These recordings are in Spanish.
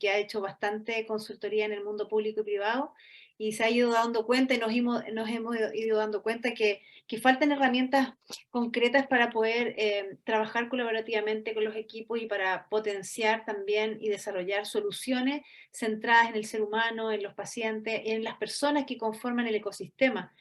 que ha hecho bastante consultoría en el mundo público y privado, y se ha ido dando cuenta y nos hemos ido dando cuenta que faltan herramientas concretas para poder trabajar colaborativamente con los equipos y para potenciar también y desarrollar soluciones centradas en el ser humano, en los pacientes, en las personas que conforman el ecosistema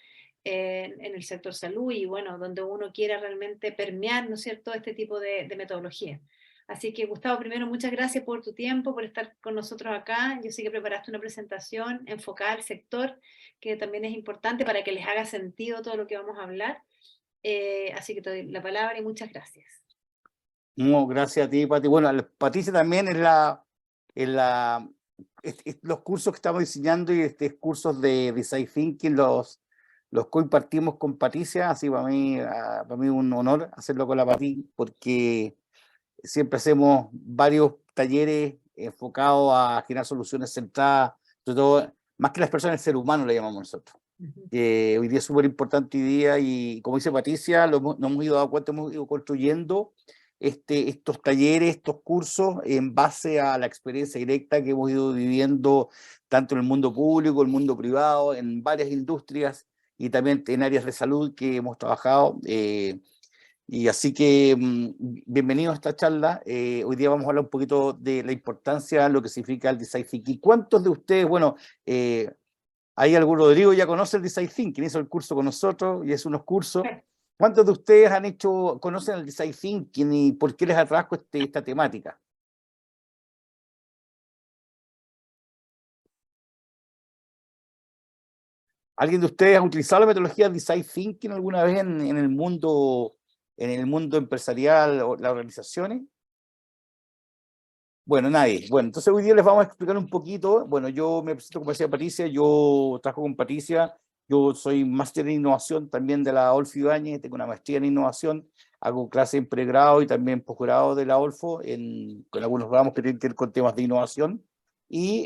en el sector salud y bueno, donde uno quiera realmente permear, ¿no es cierto?, este tipo de metodología. Así que Gustavo, primero muchas gracias por tu tiempo, por estar con nosotros acá. Yo sé que preparaste una presentación enfocada al sector, que también es importante para que les haga sentido todo lo que vamos a hablar. Así que te doy la palabra y muchas gracias. No, gracias a ti, Pati. Bueno, Patricia también los cursos que estamos diseñando y cursos de Design Thinking los compartimos con Patricia, así para mí un honor hacerlo con la Pati, porque siempre hacemos varios talleres enfocados a generar soluciones centradas, sobre todo, más que las personas, el ser humano le llamamos nosotros. Hoy día es súper importante hoy día y como dice Patricia, nos hemos ido dando cuenta, hemos ido construyendo estos talleres, estos cursos en base a la experiencia directa que hemos ido viviendo tanto en el mundo público, el mundo privado, en varias industrias y también en áreas de salud que hemos trabajado. Y así que bienvenidos a esta charla. Hoy día vamos a hablar un poquito de la importancia, lo que significa el Design Thinking. ¿Cuántos de ustedes, bueno, hay algún Rodrigo ya conoce el Design Thinking, hizo el curso con nosotros y es unos cursos? ¿Cuántos de ustedes conocen el Design Thinking y por qué les atrajo esta temática? ¿Alguien de ustedes ha utilizado la metodología Design Thinking alguna vez en el mundo empresarial o las organizaciones? Bueno, nadie. Bueno, entonces hoy día les vamos a explicar un poquito. Bueno, yo me presento como decía Patricia, yo trabajo con Patricia, yo soy máster en innovación también de la Olfo Ibáñez, tengo una maestría en innovación, hago clases en pregrado y también posgrado de la Olfo, con algunos ramos que tienen que ver con temas de innovación. Y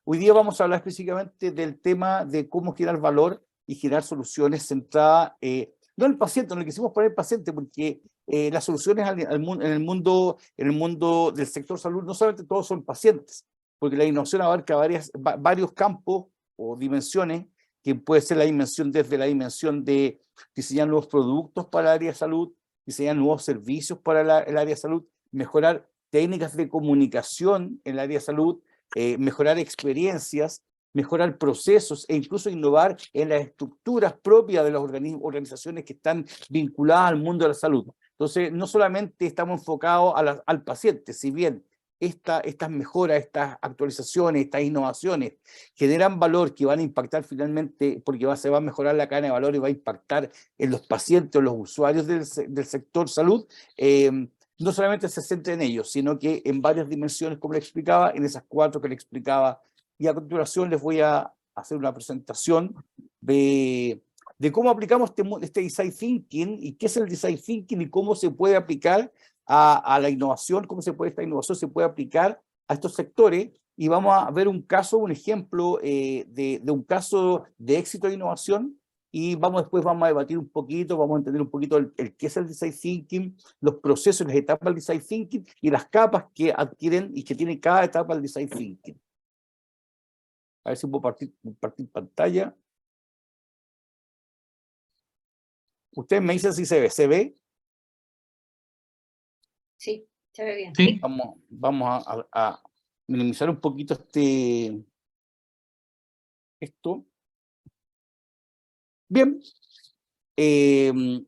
hoy día vamos a hablar específicamente del tema de cómo generar valor y generar soluciones centradas, no en el paciente, no le quisimos poner paciente, porque las soluciones en el mundo del sector salud no solamente todos son pacientes, porque la innovación abarca varios campos o dimensiones, que puede ser desde la dimensión de diseñar nuevos productos para el área de salud, diseñar nuevos servicios para el área de salud, mejorar técnicas de comunicación en el área de salud, mejorar experiencias, mejorar procesos e incluso innovar en las estructuras propias de las organizaciones que están vinculadas al mundo de la salud. Entonces, no solamente estamos enfocados al paciente, si bien estas mejoras, estas actualizaciones, estas innovaciones generan valor que van a impactar finalmente, porque se va a mejorar la cadena de valor y va a impactar en los pacientes o los usuarios del sector salud, no solamente se centra en ellos, sino que en varias dimensiones, como le explicaba, en esas 4 que le explicaba. Y a continuación les voy a hacer una presentación de cómo aplicamos este Design Thinking y qué es el Design Thinking y cómo se puede aplicar a la innovación, esta innovación se puede aplicar a estos sectores. Y vamos a ver un ejemplo de un caso de éxito de innovación, y después vamos a debatir un poquito, vamos a entender un poquito el qué es el Design Thinking, los procesos, las etapas del Design Thinking y las capas que adquieren y que tiene cada etapa del Design Thinking. A ver si puedo compartir pantalla. Ustedes me dicen si se ve. ¿Se ve? Sí, se ve bien. Sí. Vamos a minimizar un poquito esto. Bien. Le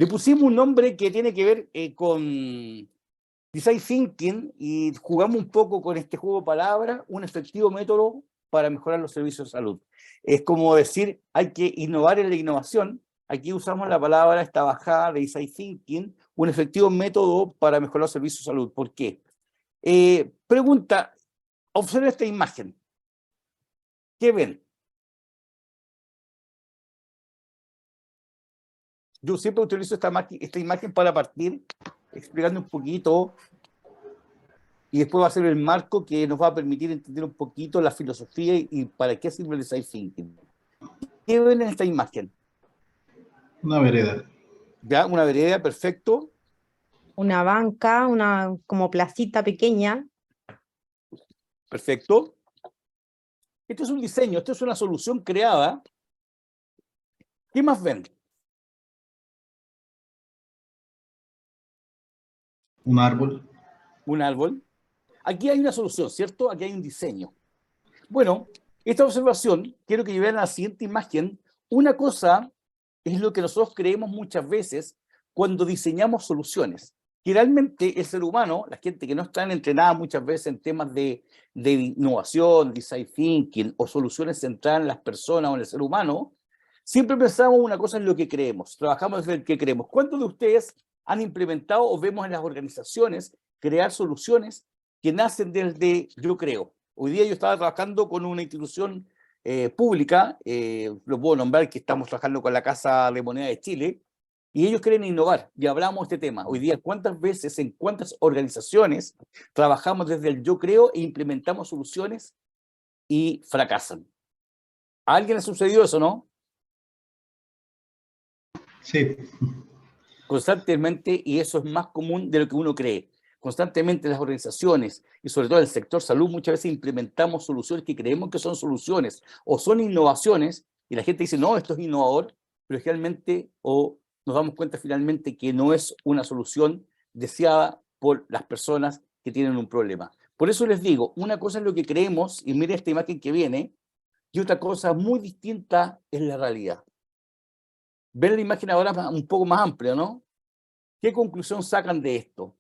pusimos un nombre que tiene que ver con Design Thinking y jugamos un poco con este juego de palabras, un efectivo método para mejorar los servicios de salud. Es como decir, hay que innovar en la innovación. Aquí usamos la palabra, esta bajada de Design Thinking, un efectivo método para mejorar los servicios de salud. ¿Por qué? Pregunta, observa esta imagen. ¿Qué ven? Yo siempre utilizo esta imagen para partir, explicando un poquito, y después va a ser el marco que nos va a permitir entender un poquito la filosofía y para qué sirve el Design Thinking. ¿Qué ven en esta imagen? Una vereda. ¿Ya? Una vereda, perfecto. Una banca, una como placita pequeña. Perfecto. Esto es un diseño, esto es una solución creada. ¿Qué más ven? Un árbol. Un árbol. Aquí hay una solución, ¿cierto? Aquí hay un diseño. Bueno, esta observación, quiero que vean la siguiente imagen. Una cosa es lo que nosotros creemos muchas veces cuando diseñamos soluciones. Generalmente el ser humano, la gente que no está entrenada muchas veces en temas de innovación, design thinking o soluciones centradas en las personas o en el ser humano, siempre pensamos una cosa en lo que creemos, trabajamos desde el que creemos. ¿Cuántos de ustedes han implementado o vemos en las organizaciones crear soluciones que nacen desde yo creo? Hoy día yo estaba trabajando con una institución pública, lo puedo nombrar, que estamos trabajando con la Casa de Moneda de Chile, y ellos quieren innovar, y hablamos de este tema. Hoy día, ¿cuántas veces, en cuántas organizaciones trabajamos desde el yo creo e implementamos soluciones y fracasan? ¿A alguien le ha sucedido eso, no? Sí. Constantemente, y eso es más común de lo que uno cree. Constantemente las organizaciones y sobre todo el sector salud muchas veces implementamos soluciones que creemos que son soluciones o son innovaciones y la gente dice, no, esto es innovador, pero realmente o nos damos cuenta finalmente que no es una solución deseada por las personas que tienen un problema. Por eso les digo, una cosa es lo que creemos, y mire esta imagen que viene, y otra cosa muy distinta es la realidad. Ven la imagen ahora un poco más amplia, ¿no? ¿Qué conclusión sacan de esto?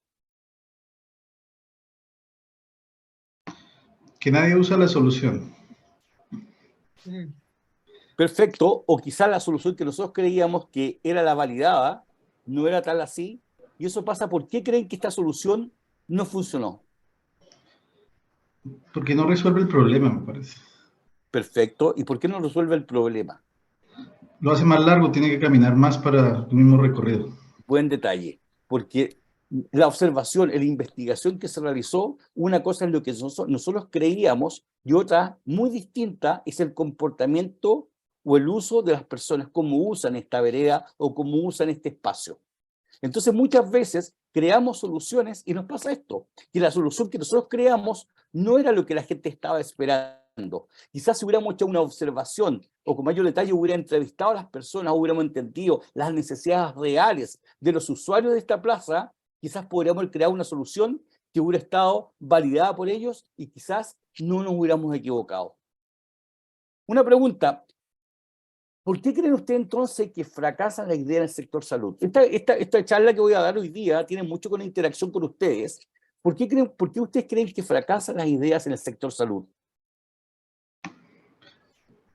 Que nadie usa la solución. Perfecto, o quizás la solución que nosotros creíamos que era la validada, no era tal así, y eso pasa, ¿por qué creen que esta solución no funcionó? Porque no resuelve el problema, me parece. Perfecto, ¿y por qué no resuelve el problema? Lo hace más largo, tiene que caminar más para el mismo recorrido. Buen detalle, porque la observación, la investigación que se realizó, una cosa es lo que nosotros creíamos y otra muy distinta es el comportamiento o el uso de las personas, cómo usan esta vereda o cómo usan este espacio. Entonces muchas veces creamos soluciones y nos pasa esto, que la solución que nosotros creamos no era lo que la gente estaba esperando. Quizás si hubiéramos hecho una observación o con mayor detalle hubiera entrevistado a las personas, hubiéramos entendido las necesidades reales de los usuarios de esta plaza, quizás podríamos crear una solución que hubiera estado validada por ellos y quizás no nos hubiéramos equivocado. Una pregunta, ¿por qué creen ustedes entonces que fracasa la idea en el sector salud? Esta charla que voy a dar hoy día tiene mucho con la interacción con ustedes. ¿Por qué ustedes creen que fracasan las ideas en el sector salud?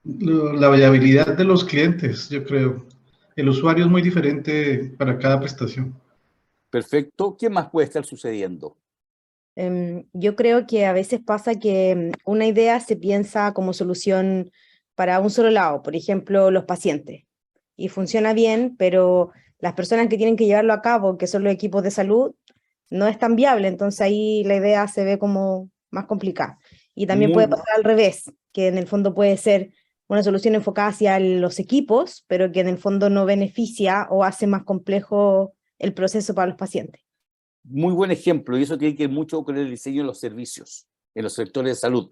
La viabilidad de los clientes, yo creo. El usuario es muy diferente para cada prestación. Perfecto. ¿Qué más puede estar sucediendo? Yo creo que a veces pasa que una idea se piensa como solución para un solo lado, por ejemplo, los pacientes, y funciona bien, pero las personas que tienen que llevarlo a cabo, que son los equipos de salud, no es tan viable, entonces ahí la idea se ve como más complicada. Y también Muy, puede pasar al revés, que en el fondo puede ser una solución enfocada hacia los equipos, pero que en el fondo no beneficia o hace más complejo el proceso para los pacientes. muy buen ejemplo, y eso tiene que ver mucho con el diseño de los servicios en los sectores de salud.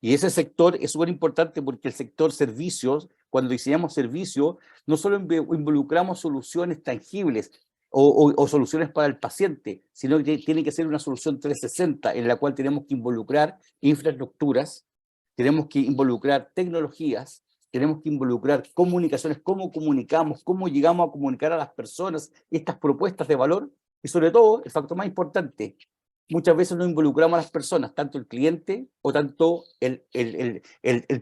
Y ese sector es súper importante porque el sector servicios, cuando diseñamos servicios, no solo involucramos soluciones tangibles o soluciones para el paciente, sino que tiene que ser una solución 360 en la cual tenemos que involucrar infraestructuras, tenemos que involucrar tecnologías, tenemos que involucrar comunicaciones, cómo comunicamos, cómo llegamos a comunicar a las personas estas propuestas de valor y sobre todo, el factor más importante, muchas veces no involucramos a las personas, tanto el cliente o tanto el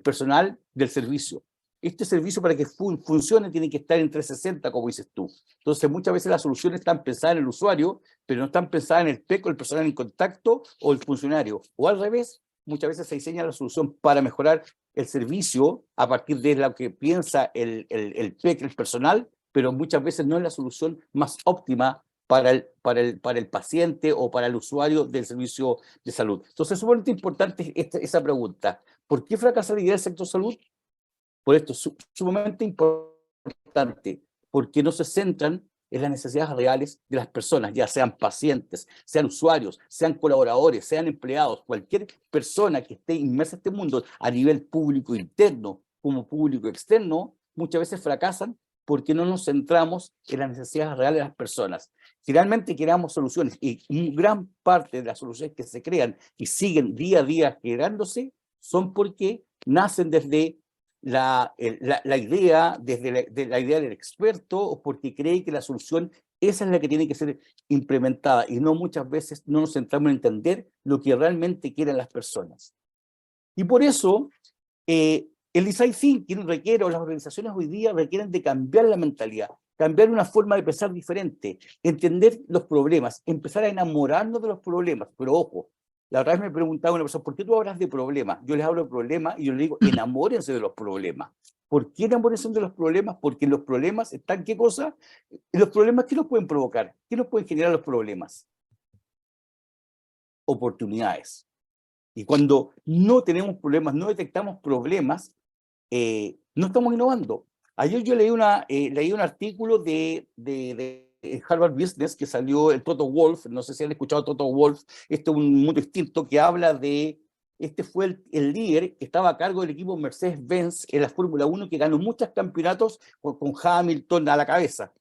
personal del servicio. Este servicio para que funcione tiene que estar en 360, como dices tú. Entonces, muchas veces las soluciones están pensadas en el usuario, pero no están pensadas en el PEC o el personal en contacto o el funcionario. O al revés, muchas veces se diseña la solución para mejorar el servicio a partir de lo que piensa el PEC, el personal, pero muchas veces no es la solución más óptima para el paciente o para el usuario del servicio de salud. Entonces, es sumamente importante esa pregunta. ¿Por qué fracasa la idea del sector salud? Por esto, sumamente importante, porque no se centran en las necesidades reales de las personas, ya sean pacientes, sean usuarios, sean colaboradores, sean empleados, cualquier persona que esté inmersa en este mundo a nivel público interno como público externo, muchas veces fracasan porque no nos centramos en las necesidades reales de las personas. Finalmente creamos soluciones y gran parte de las soluciones que se crean y siguen día a día generándose son porque nacen desde la idea, de la idea del experto, o porque cree que la solución esa es la que tiene que ser implementada y no muchas veces no nos centramos en entender lo que realmente quieren las personas. Y por eso el design thinking requiere, o las organizaciones hoy día requieren de cambiar la mentalidad, cambiar una forma de pensar diferente, entender los problemas, empezar a enamorarnos de los problemas. Pero ojo, la otra vez me preguntaba una persona, ¿por qué tú hablas de problemas? Yo les hablo de problemas y yo les digo, enamórense de los problemas. ¿Por qué enamórense de los problemas? Porque en los problemas están, ¿qué cosa? Los problemas, ¿qué nos pueden provocar? ¿Qué nos pueden generar los problemas? Oportunidades. Y cuando no tenemos problemas, no detectamos problemas, no estamos innovando. Ayer yo leí un artículo de Harvard Business que salió el Toto Wolff, no sé si han escuchado Toto Wolff, este es un mundo distinto que habla de, este fue el líder que estaba a cargo del equipo Mercedes-Benz en la Fórmula 1 que ganó muchos campeonatos con Hamilton a la cabeza.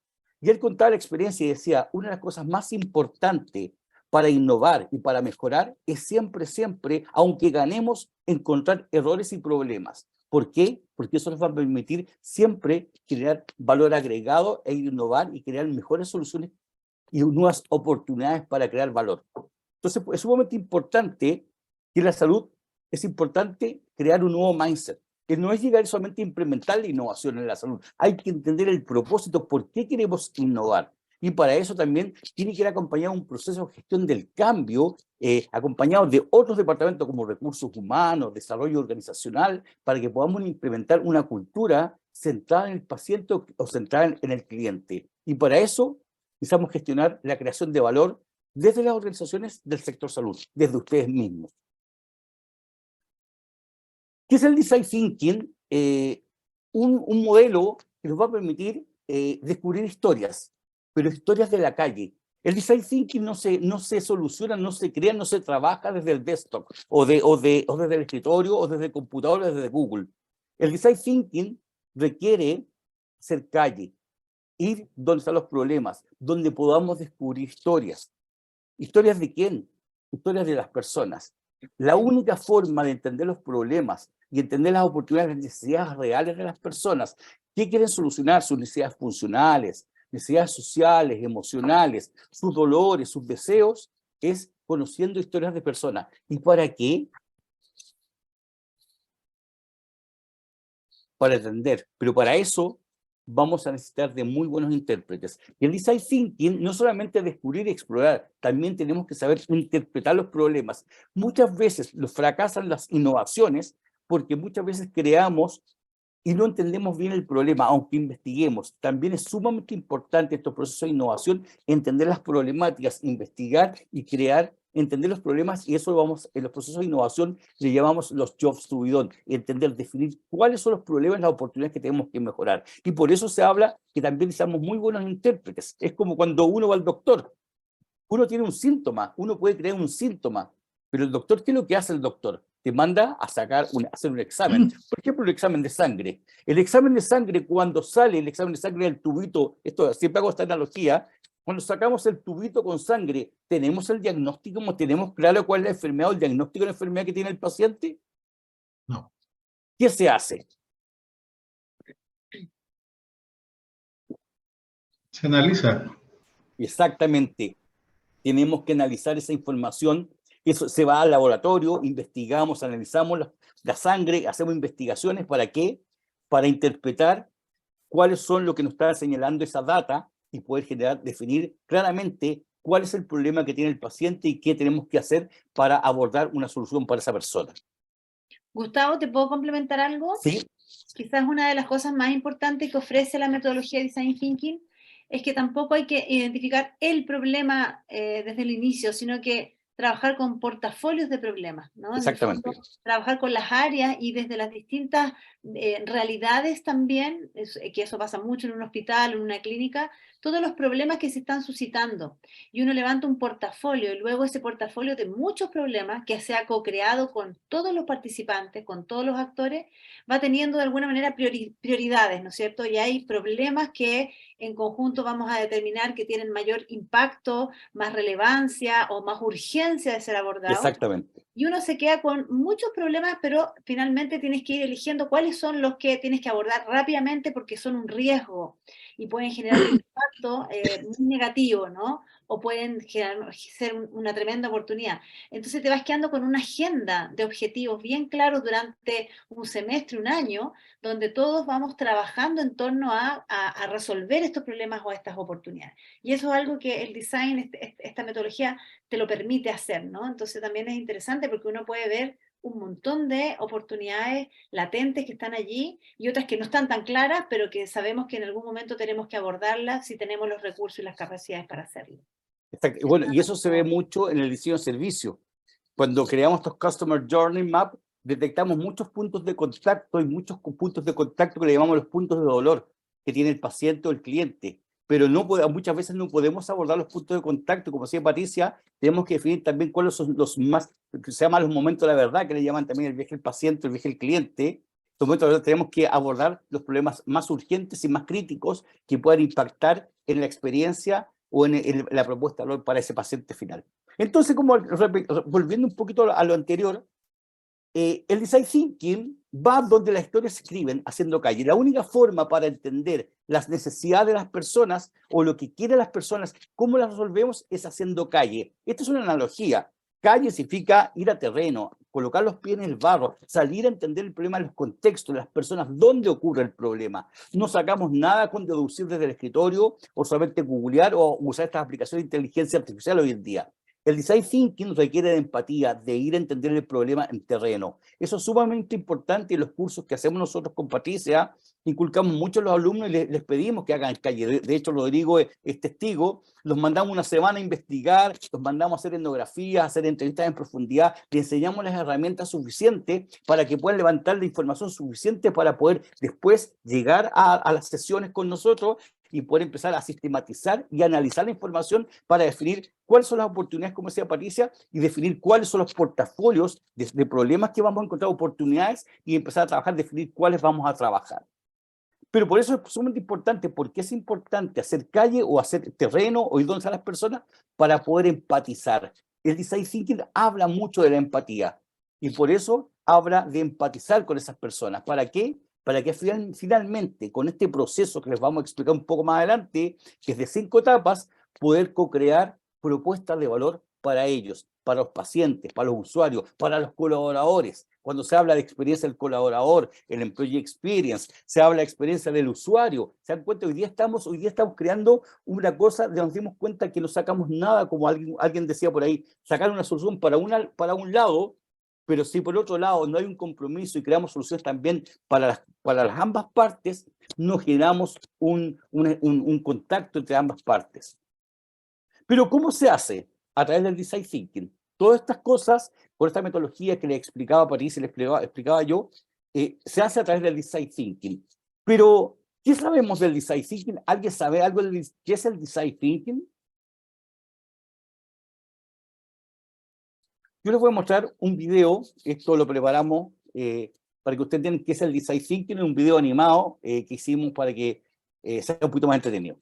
Y él contaba la experiencia y decía, una de las cosas más importantes para innovar y para mejorar es siempre, aunque ganemos, encontrar errores y problemas. ¿Por qué? Porque eso nos va a permitir siempre crear valor agregado e innovar y crear mejores soluciones y nuevas oportunidades para crear valor. Entonces, es sumamente importante que en la salud es importante crear un nuevo mindset, que no es llegar solamente a implementar la innovación en la salud. Hay que entender el propósito, por qué queremos innovar. Y para eso también tiene que ir acompañado un proceso de gestión del cambio, acompañado de otros departamentos como recursos humanos, desarrollo organizacional, para que podamos implementar una cultura centrada en el paciente o centrada en el cliente. Y para eso necesitamos gestionar la creación de valor desde las organizaciones del sector salud, desde ustedes mismos. ¿Qué es el design thinking? Un modelo que nos va a permitir descubrir historias, pero historias de la calle. El design thinking no se soluciona, no se crea, no se trabaja desde el desktop, o desde el escritorio, o desde el computador, o desde Google. El design thinking requiere ser calle, ir donde están los problemas, donde podamos descubrir historias. ¿Historias de quién? Historias de las personas. La única forma de entender los problemas y entender las oportunidades, las necesidades reales de las personas, qué quieren solucionar, sus necesidades funcionales, necesidades sociales, emocionales, sus dolores, sus deseos, es conociendo historias de personas. ¿Y para qué? Para entender. Pero para eso vamos a necesitar de muy buenos intérpretes. Y el design thinking no solamente descubrir y explorar, también tenemos que saber interpretar los problemas. Muchas veces fracasan las innovaciones porque muchas veces creamos y no entendemos bien el problema, aunque investiguemos. También es sumamente importante estos procesos de innovación, entender las problemáticas, investigar y crear, entender los problemas, y eso lo vamos, en los procesos de innovación le llamamos los jobs to be done, entender, definir cuáles son los problemas, las oportunidades que tenemos que mejorar. Y por eso se habla que también necesitamos muy buenos intérpretes. Es como cuando uno va al doctor. Uno tiene un síntoma, uno puede crear un síntoma, pero el doctor, ¿qué es lo que hace el doctor? Te manda a hacer un examen. Por ejemplo, el examen de sangre. El examen de sangre, cuando sale el examen de sangre del tubito, esto siempre hago esta analogía, cuando sacamos el tubito con sangre, ¿tenemos el diagnóstico? ¿Tenemos claro cuál es la enfermedad o el diagnóstico de la enfermedad que tiene el paciente? No. ¿Qué se hace? Se analiza. Exactamente. Tenemos que analizar esa información. Eso se va al laboratorio, investigamos, analizamos la sangre, hacemos investigaciones. ¿Para qué? Para interpretar cuáles son lo que nos está señalando esa data y poder definir claramente cuál es el problema que tiene el paciente y qué tenemos que hacer para abordar una solución para esa persona. Gustavo, ¿te puedo complementar algo? Sí. Quizás una de las cosas más importantes que ofrece la metodología de Design Thinking es que tampoco hay que identificar el problema desde el inicio, sino que trabajar con portafolios de problemas, ¿no? En el Exactamente. fondo, trabajar con las áreas y desde las distintas realidades también, que eso pasa mucho en un hospital, en una clínica, todos los problemas que se están suscitando. Y uno levanta un portafolio y luego ese portafolio de muchos problemas que se ha co-creado con todos los participantes, con todos los actores, va teniendo de alguna manera prioridades, ¿no es cierto? Y hay problemas que en conjunto vamos a determinar que tienen mayor impacto, más relevancia o más urgencia de ser abordados. Exactamente. Y uno se queda con muchos problemas, pero finalmente tienes que ir eligiendo cuáles son los que tienes que abordar rápidamente porque son un riesgo y pueden generar un impacto muy negativo, ¿no? O pueden ser una tremenda oportunidad. Entonces te vas quedando con una agenda de objetivos bien claros durante un semestre, un año, donde todos vamos trabajando en torno a resolver estos problemas o a estas oportunidades. Y eso es algo que el design, esta metodología, te lo permite hacer, ¿no? Entonces también es interesante porque uno puede ver un montón de oportunidades latentes que están allí y otras que no están tan claras, pero que sabemos que en algún momento tenemos que abordarlas si tenemos los recursos y las capacidades para hacerlo. Exacto. Bueno, y eso se ve mucho en el diseño de servicio. Cuando creamos estos Customer Journey Map, detectamos muchos puntos de contacto y muchos puntos de contacto que le llamamos los puntos de dolor que tiene el paciente o el cliente. Pero muchas veces no podemos abordar los puntos de contacto. Como decía Patricia, tenemos que definir también cuáles son los más, que se llaman los momentos de la verdad, que le llaman también el viaje del paciente, el viaje del cliente. Los momentos de la verdad tenemos que abordar los problemas más urgentes y más críticos que puedan impactar en la experiencia o en la propuesta de valor para ese paciente final. Entonces, como volviendo un poquito a lo anterior, el design thinking va donde las historias se escriben haciendo calle. La única forma para entender las necesidades de las personas o lo que quieren las personas, cómo las resolvemos, es haciendo calle. Esta es una analogía. Calle significa ir a terreno, colocar los pies en el barro, salir a entender el problema de los contextos, de las personas, dónde ocurre el problema. No sacamos nada con deducir desde el escritorio o solamente googlear o usar estas aplicaciones de inteligencia artificial hoy en día. El design thinking requiere de empatía, de ir a entender el problema en terreno. Eso es sumamente importante en los cursos que hacemos nosotros con Patricia. Inculcamos mucho a los alumnos y les pedimos que hagan calle. De hecho, Rodrigo es testigo. Los mandamos una semana a investigar, los mandamos a hacer etnografías, a hacer entrevistas en profundidad. Les enseñamos las herramientas suficientes para que puedan levantar la información suficiente para poder después llegar a las sesiones con nosotros y poder empezar a sistematizar y analizar la información para definir cuáles son las oportunidades, como decía Patricia, y definir cuáles son los portafolios de problemas que vamos a encontrar, oportunidades, y empezar a trabajar, definir cuáles vamos a trabajar. Pero por eso es sumamente importante, porque es importante hacer calle o hacer terreno o ir donde están las personas para poder empatizar. El design thinking habla mucho de la empatía y por eso habla de empatizar con esas personas. ¿Para qué? Para que finalmente, con este proceso que les vamos a explicar un poco más adelante, que es de 5 etapas, poder co-crear propuestas de valor para ellos, para los pacientes, para los usuarios, para los colaboradores. Cuando se habla de experiencia del colaborador, el employee experience, se habla de experiencia del usuario. ¿Se dan cuenta? Hoy día estamos creando una cosa de nos dimos cuenta que no sacamos nada, como alguien decía por ahí, sacar una solución para un lado, pero si por otro lado no hay un compromiso y creamos soluciones también para las ambas partes, no generamos un contacto entre ambas partes. Pero ¿cómo se hace? A través del design thinking. Todas estas cosas, por esta metodología que le explicaba París y le explicaba yo, se hace a través del design thinking. Pero, ¿qué sabemos del design thinking? ¿Alguien sabe algo de qué es el design thinking? Yo les voy a mostrar un video, esto lo preparamos para que ustedes entiendan qué es el design thinking, un video animado que hicimos para que sea un poquito más entretenido.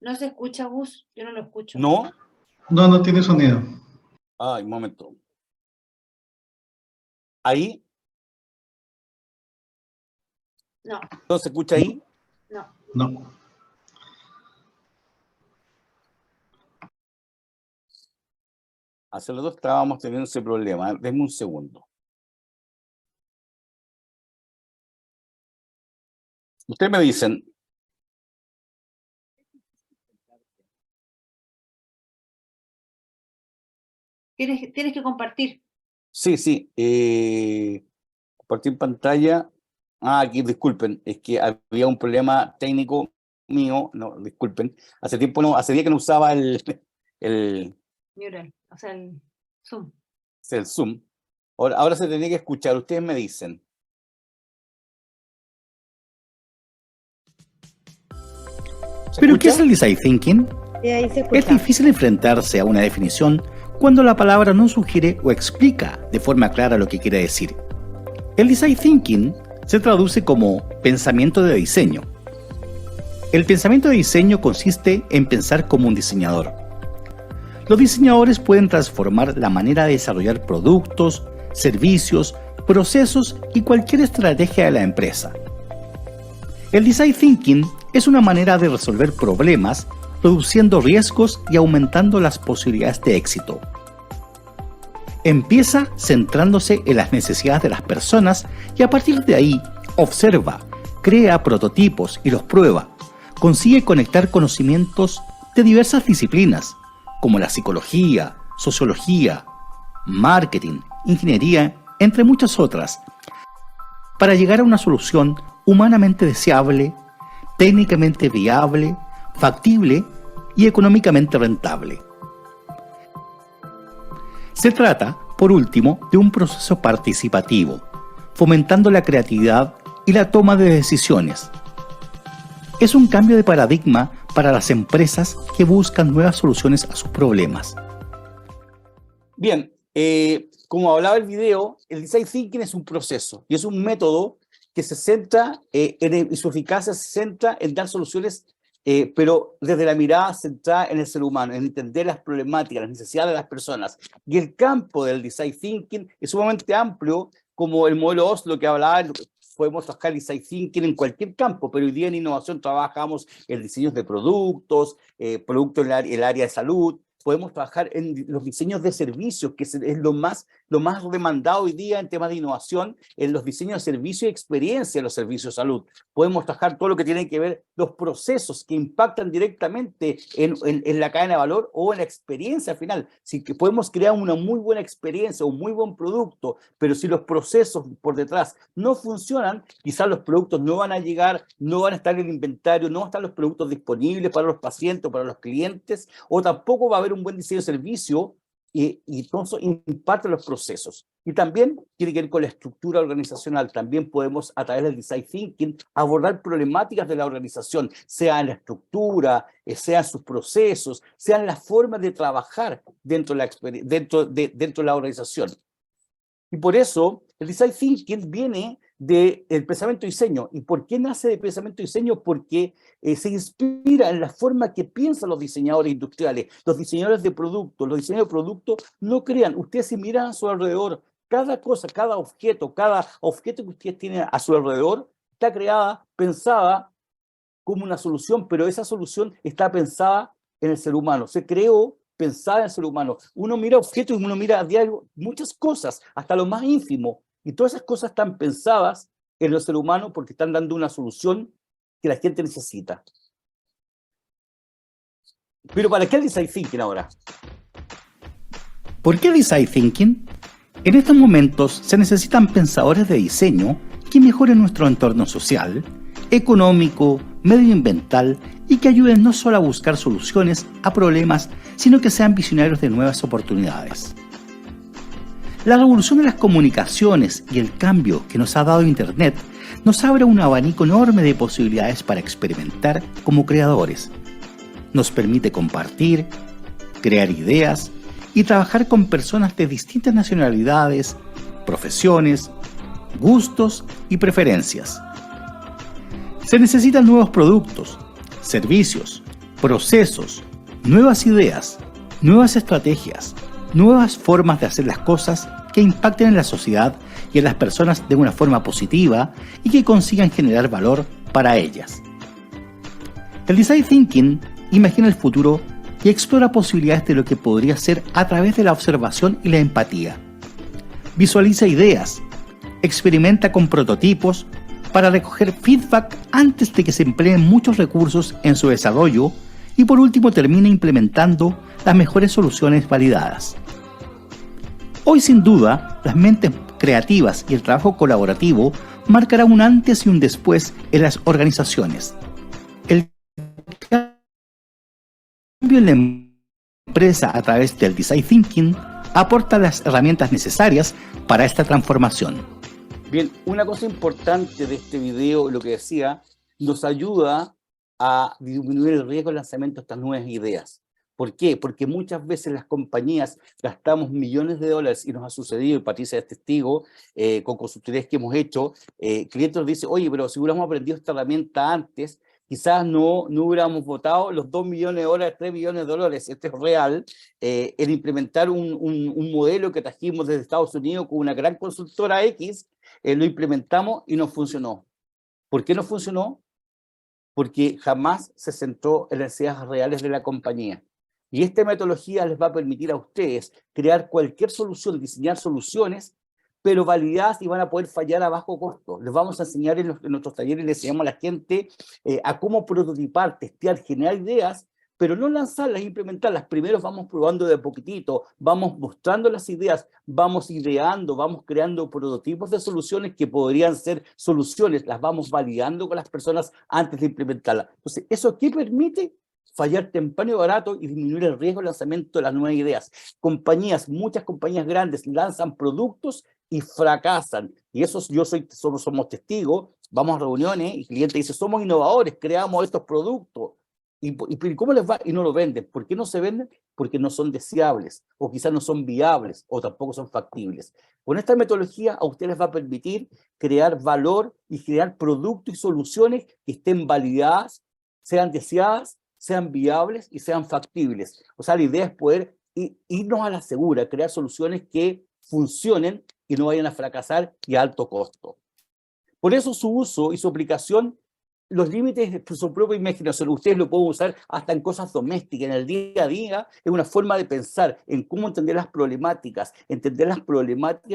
No se escucha, Gus, yo no lo escucho. ¿No? No, no tiene sonido. Ay, un momento. Ahí, No, ¿no se escucha ahí? no. No. Hace los dos estábamos teniendo ese problema. Denme un segundo. Ustedes me dicen, Tienes que compartir. Sí. Compartir pantalla. Aquí, disculpen, es que había un problema técnico mío. No, disculpen. Hace día que no usaba el Mural, o sea, el Zoom. Zoom. Ahora se tenía que escuchar. Ustedes me dicen. ¿Pero qué es el design thinking? Ahí se Es escucha. difícil enfrentarse a una definición cuando la palabra no sugiere o explica de forma clara lo que quiere decir. El design thinking se traduce como pensamiento de diseño. El pensamiento de diseño consiste en pensar como un diseñador. Los diseñadores pueden transformar la manera de desarrollar productos, servicios, procesos y cualquier estrategia de la empresa. El design thinking es una manera de resolver problemas, reduciendo riesgos y aumentando las posibilidades de éxito. Empieza centrándose en las necesidades de las personas y a partir de ahí observa, crea prototipos y los prueba. Consigue conectar conocimientos de diversas disciplinas, como la psicología, sociología, marketing, ingeniería, entre muchas otras, para llegar a una solución humanamente deseable, técnicamente viable, factible y económicamente rentable. Se trata, por último, de un proceso participativo, fomentando la creatividad y la toma de decisiones. Es un cambio de paradigma para las empresas que buscan nuevas soluciones a sus problemas. Bien, como hablaba el video, el design thinking es un proceso y es un método que se centra y su eficacia se centra en dar soluciones, pero desde la mirada centrada en el ser humano, en entender las problemáticas, las necesidades de las personas. Y el campo del design thinking es sumamente amplio, como el modelo Oslo que hablaba. Podemos trabajar design thinking en cualquier campo, pero hoy día en innovación trabajamos en diseños de productos, productos en el área de salud. Podemos trabajar en los diseños de servicios, que es lo más demandado hoy día en temas de innovación, en los diseños de servicio y experiencia en los servicios de salud. Podemos trabajar todo lo que tiene que ver los procesos que impactan directamente en la cadena de valor o en la experiencia final. Si que podemos crear una muy buena experiencia, un muy buen producto, pero si los procesos por detrás no funcionan, quizás los productos no van a llegar, no van a estar en el inventario, no van a estar los productos disponibles para los pacientes o para los clientes, o tampoco va a haber un buen diseño de servicio y entonces impacta los procesos. Y también tiene que ver con la estructura organizacional. También podemos, a través del design thinking, abordar problemáticas de la organización, sea en la estructura, sea en sus procesos, sea en la forma de trabajar dentro de la organización. Y por eso el design thinking viene del pensamiento y diseño. ¿Y por qué nace del pensamiento y diseño? Porque se inspira en la forma que piensan los diseñadores industriales, los diseñadores de productos. Los diseñadores de productos no crean. Ustedes se miran a su alrededor. Cada cosa, cada objeto que ustedes tienen a su alrededor está creada, pensada como una solución, pero esa solución está pensada en el ser humano. Se creó pensada en el ser humano. Uno mira objetos y uno mira a diario muchas cosas, hasta lo más ínfimo. Y todas esas cosas están pensadas en el ser humano porque están dando una solución que la gente necesita. Pero ¿para qué el design thinking ahora? ¿Por qué design thinking? En estos momentos se necesitan pensadores de diseño que mejoren nuestro entorno social, económico, medioambiental y que ayuden no solo a buscar soluciones a problemas, sino que sean visionarios de nuevas oportunidades. La revolución de las comunicaciones y el cambio que nos ha dado Internet nos abre un abanico enorme de posibilidades para experimentar como creadores. Nos permite compartir, crear ideas y trabajar con personas de distintas nacionalidades, profesiones, gustos y preferencias. Se necesitan nuevos productos, servicios, procesos, nuevas ideas, nuevas estrategias, nuevas formas de hacer las cosas que impacten en la sociedad y en las personas de una forma positiva y que consigan generar valor para ellas. El design thinking imagina el futuro y explora posibilidades de lo que podría ser a través de la observación y la empatía. Visualiza ideas, experimenta con prototipos para recoger feedback antes de que se empleen muchos recursos en su desarrollo y por último termina implementando las mejores soluciones validadas. Hoy, sin duda, las mentes creativas y el trabajo colaborativo marcarán un antes y un después en las organizaciones. El cambio en la empresa a través del Design Thinking aporta las herramientas necesarias para esta transformación. Bien, una cosa importante de este video, lo que decía, nos ayuda a disminuir el riesgo de lanzamiento de estas nuevas ideas. ¿Por qué? Porque muchas veces las compañías gastamos millones de dólares, y nos ha sucedido, y Patricia es testigo, con consultorías que hemos hecho, clientes nos dicen, oye, pero si hubiéramos aprendido esta herramienta antes, quizás no hubiéramos votado los 2 millones de dólares, 3 millones de dólares, esto es real, en implementar un modelo que trajimos desde Estados Unidos con una gran consultora X, lo implementamos y no funcionó. ¿Por qué no funcionó? Porque jamás se centró en las necesidades reales de la compañía. Y esta metodología les va a permitir a ustedes crear cualquier solución, diseñar soluciones, pero validadas, y van a poder fallar a bajo costo. Les vamos a enseñar en nuestros talleres, les enseñamos a la gente a cómo prototipar, testear, generar ideas, pero no lanzarlas, implementarlas. Primero vamos probando de a poquitito, vamos mostrando las ideas, vamos ideando, vamos creando prototipos de soluciones que podrían ser soluciones, las vamos validando con las personas antes de implementarlas. Entonces, ¿eso qué permite? Fallar temprano y barato y disminuir el riesgo de lanzamiento de las nuevas ideas. Muchas compañías grandes lanzan productos y fracasan. Y eso somos testigos, vamos a reuniones y el cliente dice, somos innovadores, creamos estos productos. ¿Y cómo les va? Y no lo venden. ¿Por qué no se venden? Porque no son deseables, o quizás no son viables, o tampoco son factibles. Con esta metodología a ustedes les va a permitir crear valor y crear productos y soluciones que estén validadas, sean deseadas, sean viables y sean factibles. O sea, la idea es poder irnos a la segura, crear soluciones que funcionen y no vayan a fracasar y a alto costo. Por eso su uso y su aplicación, los límites de su propia imaginación, ustedes lo pueden usar hasta en cosas domésticas, en el día a día, es una forma de pensar en cómo entender las problemáticas y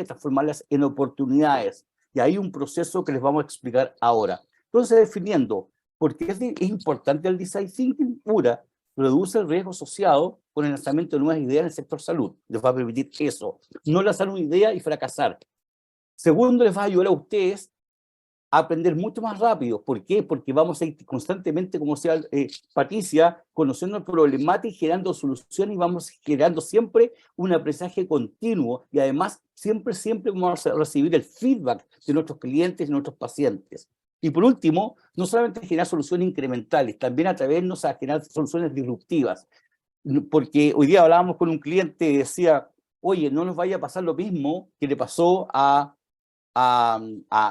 transformarlas en oportunidades. Y hay un proceso que les vamos a explicar ahora. Entonces, definiendo por qué es importante el Design Thinking, reduce el riesgo asociado con el lanzamiento de nuevas ideas en el sector salud. Les va a permitir eso, no lanzar una idea y fracasar. Segundo, les va a ayudar a ustedes a aprender mucho más rápido. ¿Por qué? Porque vamos a ir constantemente, como decía Patricia, conociendo el problemática y generando soluciones, y vamos generando siempre un aprendizaje continuo, y además siempre vamos a recibir el feedback de nuestros clientes y nuestros pacientes. Y por último, no solamente generar soluciones incrementales, también atrevernos a generar soluciones disruptivas. Porque hoy día hablábamos con un cliente y decía, oye, no nos vaya a pasar lo mismo que le pasó a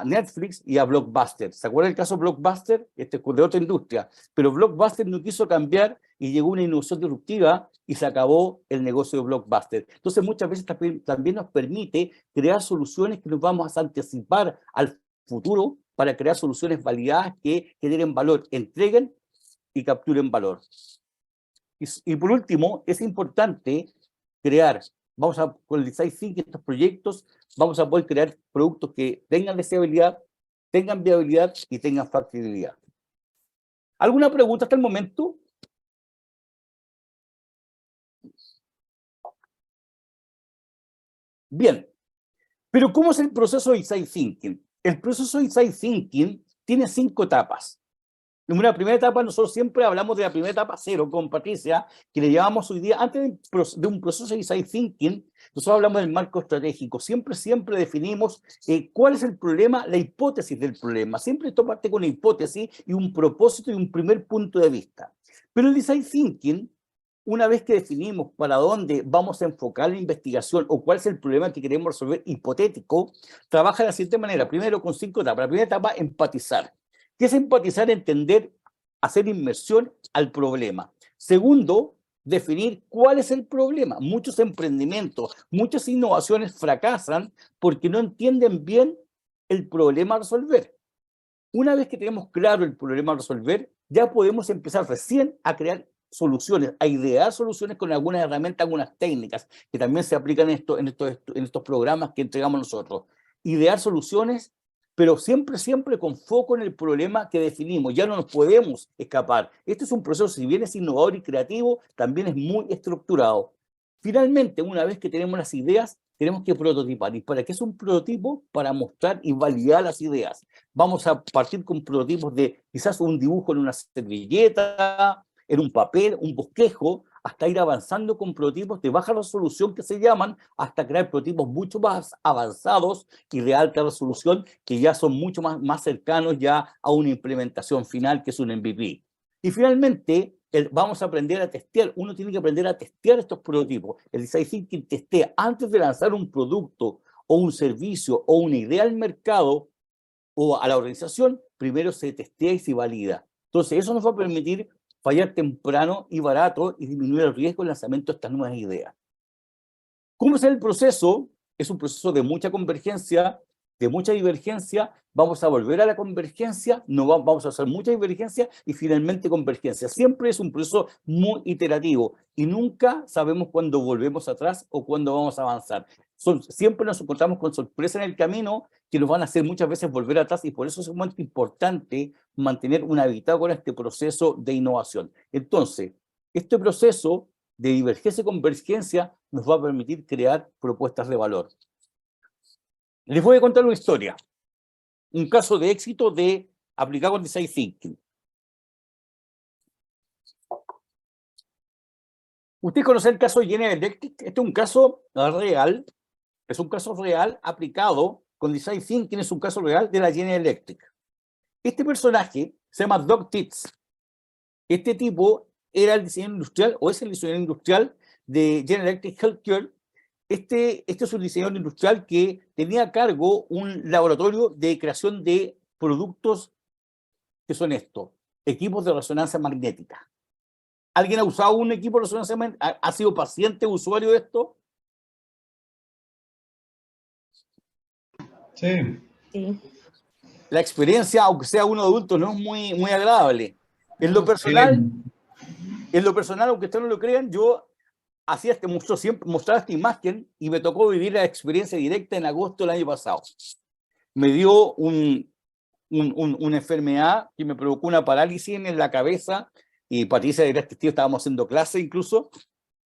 Netflix y a Blockbuster. ¿Se acuerdan del caso Blockbuster? De otra industria. Pero Blockbuster no quiso cambiar y llegó una innovación disruptiva y se acabó el negocio de Blockbuster. Entonces, muchas veces también nos permite crear soluciones que nos vamos a anticipar al futuro para crear soluciones validadas que generen valor, entreguen y capturen valor. Y por último, es importante crear, con el Design Thinking, estos proyectos, vamos a poder crear productos que tengan deseabilidad, tengan viabilidad y tengan factibilidad. ¿Alguna pregunta hasta el momento? Bien, pero ¿cómo es el proceso de Design Thinking? El proceso de Design Thinking tiene 5 etapas. En una primera etapa, nosotros siempre hablamos de la primera etapa 0 con Patricia, que le llamamos hoy día, antes de un proceso de Design Thinking, nosotros hablamos del marco estratégico. Siempre definimos cuál es el problema, la hipótesis del problema. Siempre esto parte con una hipótesis y un propósito y un primer punto de vista. Pero el Design Thinking, una vez que definimos para dónde vamos a enfocar la investigación o cuál es el problema que queremos resolver hipotético, trabaja de la siguiente manera. Primero, con 5 etapas. La primera etapa, empatizar. ¿Qué es empatizar? Entender, hacer inmersión al problema. Segundo, definir cuál es el problema. Muchos emprendimientos, muchas innovaciones fracasan porque no entienden bien el problema a resolver. Una vez que tenemos claro el problema a resolver, ya podemos empezar recién a crear soluciones, a idear soluciones con algunas herramientas, algunas técnicas que también se aplican en estos programas que entregamos nosotros. Idear soluciones, pero siempre con foco en el problema que definimos. Ya no nos podemos escapar. Este es un proceso, si bien es innovador y creativo, también es muy estructurado. Finalmente, una vez que tenemos las ideas, tenemos que prototipar. ¿Y para qué es un prototipo? Para mostrar y validar las ideas. Vamos a partir con prototipos de quizás un dibujo en una servilleta, en un papel, un bosquejo, hasta ir avanzando con prototipos de baja resolución que se llaman, hasta crear prototipos mucho más avanzados y de alta resolución, que ya son mucho más cercanos ya a una implementación final, que es un MVP. Y finalmente, vamos a aprender a testear. Uno tiene que aprender a testear estos prototipos. El design thinking testea antes de lanzar un producto o un servicio o una idea al mercado o a la organización. Primero se testea y se valida. Entonces, eso nos va a permitir fallar temprano y barato y disminuir el riesgo del lanzamiento de estas nuevas ideas. ¿Cómo es el proceso? Es un proceso de mucha convergencia, de mucha divergencia. Vamos a volver a la convergencia, no vamos a hacer mucha divergencia y finalmente convergencia. Siempre es un proceso muy iterativo y nunca sabemos cuándo volvemos atrás o cuándo vamos a avanzar. Siempre nos encontramos con sorpresas en el camino que nos van a hacer muchas veces volver atrás, y por eso es muy importante mantener una bitácora en este proceso de innovación. Entonces, este proceso de divergencia y convergencia nos va a permitir crear propuestas de valor. Les voy a contar una historia, un caso de éxito de aplicado en Design Thinking. Usted conoce el caso de General Electric. Este es un caso real aplicado con Design Thinking, es un caso real de la General Electric. Este personaje se llama Doug Titz. Este tipo era el diseñador industrial, o es el diseñador industrial de General Electric Healthcare. Este es un diseñador industrial que tenía a cargo un laboratorio de creación de productos que son estos, equipos de resonancia magnética. ¿Alguien ha usado un equipo de resonancia magnética? ¿Ha sido paciente, usuario de esto? Sí. Sí. La experiencia, aunque sea uno adulto, no es muy agradable. En lo personal, aunque ustedes no lo crean, yo hacía mostraba esta imagen y me tocó vivir la experiencia directa en agosto del año pasado. Me dio una enfermedad que me provocó una parálisis en la cabeza, y Patricia era testigo, estábamos haciendo clase incluso,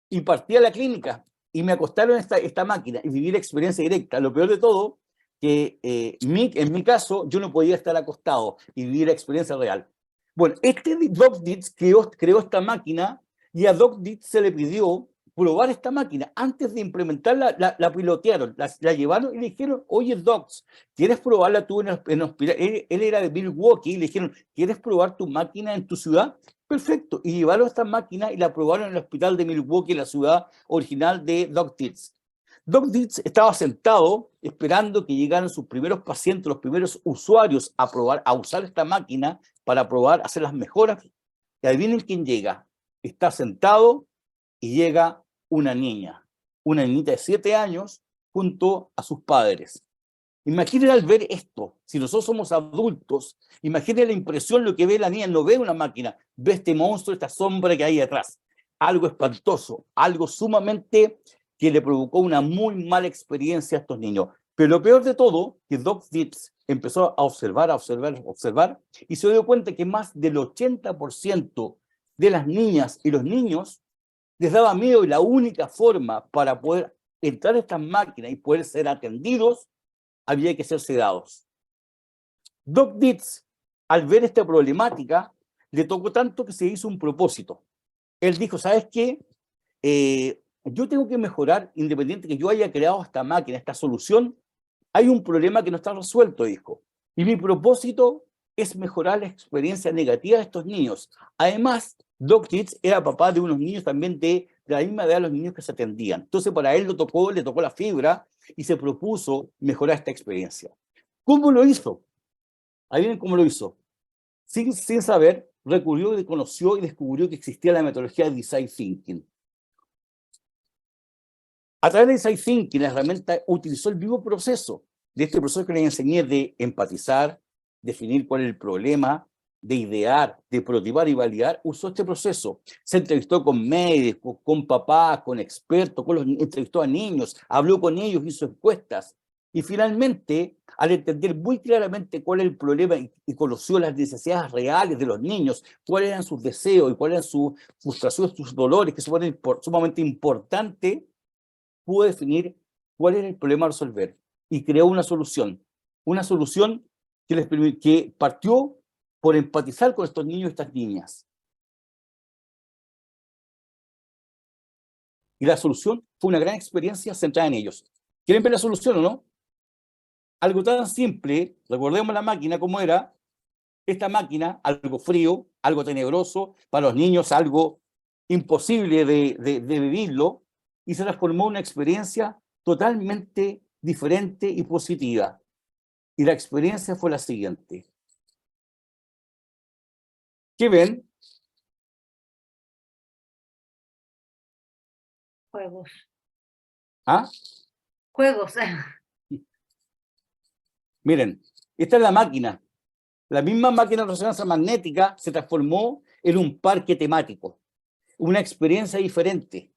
y partí a la clínica y me acostaron esta máquina y viví la experiencia directa. Lo peor de todo, que en mi caso yo no podía estar acostado y vivir la experiencia real. Bueno, Doug Titz creó esta máquina, y a Doug Titz se le pidió probar esta máquina. Antes de implementarla, la pilotearon, la llevaron y le dijeron: oye, Doug, ¿quieres probarla tú en hospital? Él era de Milwaukee, y le dijeron: ¿quieres probar tu máquina en tu ciudad? Perfecto, y llevaron esta máquina y la probaron en el hospital de Milwaukee, la ciudad original de Doug Titz. Doug Titz estaba sentado esperando que llegaran sus primeros pacientes, los primeros usuarios a usar esta máquina para probar, hacer las mejoras. Y adivinen quién llega. Está sentado y llega una niñita de 7 años junto a sus padres. Imaginen al ver esto, si nosotros somos adultos, imaginen la impresión, lo que ve la niña. No ve una máquina, ve este monstruo, esta sombra que hay detrás. Algo espantoso, algo sumamente que le provocó una muy mala experiencia a estos niños. Pero lo peor de todo, que Doug Titz empezó a observar, y se dio cuenta que más del 80% de las niñas y los niños les daba miedo, y la única forma para poder entrar a estas máquinas y poder ser atendidos había que ser sedados. Doug Titz, al ver esta problemática, le tocó tanto que se hizo un propósito. Él dijo: ¿sabes qué? Yo tengo que mejorar, independiente que yo haya creado esta máquina, esta solución, hay un problema que no está resuelto, dijo. Y mi propósito es mejorar la experiencia negativa de estos niños. Además, Doug Titz era papá de unos niños también de la misma edad de los niños que se atendían. Entonces, para él le tocó la fibra y se propuso mejorar esta experiencia. ¿Cómo lo hizo? Ahí ven cómo lo hizo. Sin saber, recurrió y conoció y descubrió que existía la metodología de Design Thinking. A través de Design Thinking, la herramienta utilizó el mismo proceso, de este proceso que les enseñé de empatizar, definir cuál es el problema, de idear, de prototipar y validar. Usó este proceso. Se entrevistó con médicos, con papás, con expertos, entrevistó a niños, habló con ellos, hizo encuestas. Y finalmente, al entender muy claramente cuál es el problema y conoció las necesidades reales de los niños, cuáles eran sus deseos y cuáles eran sus frustraciones, sus dolores, que son sumamente importantes, pudo definir cuál era el problema a resolver y creó una solución que partió por empatizar con estos niños y estas niñas. Y la solución fue una gran experiencia centrada en ellos. ¿Quieren ver la solución o no? Algo tan simple, recordemos la máquina como era, esta máquina, algo frío, algo tenebroso, para los niños algo imposible de vivirlo, y se transformó en una experiencia totalmente diferente y positiva. Y la experiencia fue la siguiente. ¿Qué ven? Juegos. ¿Ah? Juegos. Miren, esta es la máquina. La misma máquina de resonancia magnética se transformó en un parque temático, una experiencia diferente.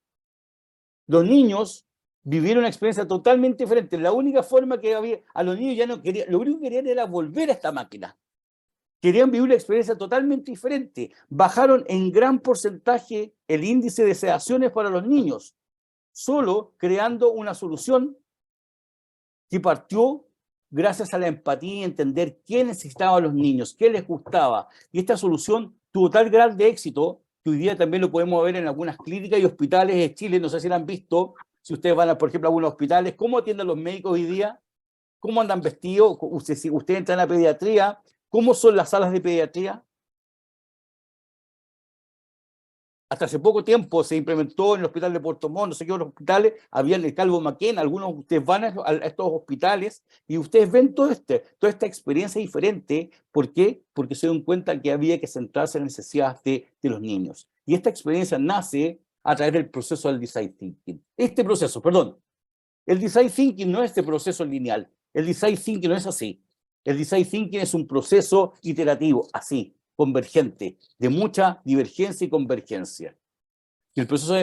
Los niños vivieron una experiencia totalmente diferente. La única forma que había, a los niños ya no querían, lo único que querían era volver a esta máquina. Querían vivir una experiencia totalmente diferente. Bajaron en gran porcentaje el índice de sedaciones para los niños, solo creando una solución que partió gracias a la empatía y entender qué necesitaban los niños, qué les gustaba. Y esta solución tuvo tal grado de éxito que hoy día también lo podemos ver en algunas clínicas y hospitales de Chile. No sé si lo han visto, si ustedes van, por ejemplo, a algunos hospitales, cómo atienden los médicos hoy día, cómo andan vestidos, si ustedes entran a pediatría, cómo son las salas de pediatría. Hasta hace poco tiempo se implementó en el hospital de Puerto Montt, no sé qué otros hospitales, había en el Calvo Maquena, algunos de ustedes van a estos hospitales y ustedes ven toda esta experiencia diferente. ¿Por qué? Porque se dan cuenta que había que centrarse en las necesidades de los niños. Y esta experiencia nace a través del proceso del design thinking. El design thinking no es este proceso lineal, el design thinking no es así. El design thinking es un proceso iterativo, así, convergente, de mucha divergencia y convergencia. Y el proceso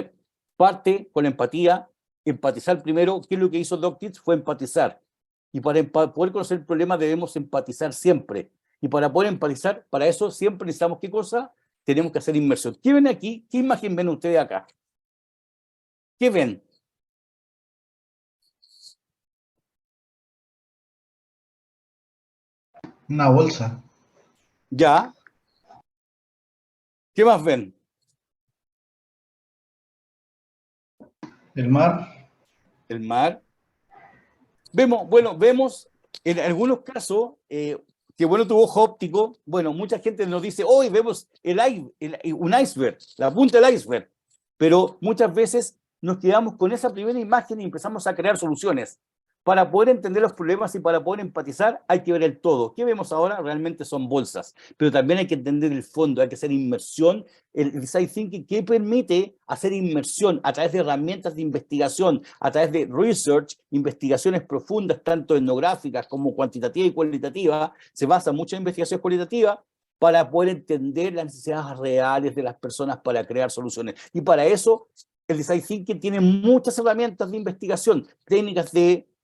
parte con empatía, empatizar primero. ¿Qué es lo que hizo Doctitz? Fue empatizar. Y para poder conocer el problema debemos empatizar siempre. Y para poder empatizar, para eso siempre necesitamos, ¿qué cosa? Tenemos que hacer inmersión. ¿Qué ven aquí? ¿Qué imagen ven ustedes acá? ¿Qué ven? Una bolsa. ¿Ya? ¿Qué más ven? El mar. El mar. Vemos en algunos casos que, tu ojo óptico, mucha gente nos dice, hoy vemos un iceberg, la punta del iceberg, pero muchas veces nos quedamos con esa primera imagen y empezamos a crear soluciones. Para poder entender los problemas y para poder empatizar hay que ver el todo. ¿Qué vemos ahora? Realmente son bolsas, pero también hay que entender el fondo, hay que hacer inmersión. El design thinking que permite hacer inmersión a través de herramientas de investigación, a través de research, investigaciones profundas, tanto etnográficas como cuantitativas y cualitativas. Se basa mucho en investigación cualitativa para poder entender las necesidades reales de las personas para crear soluciones. Y para eso, el design thinking tiene muchas herramientas de investigación,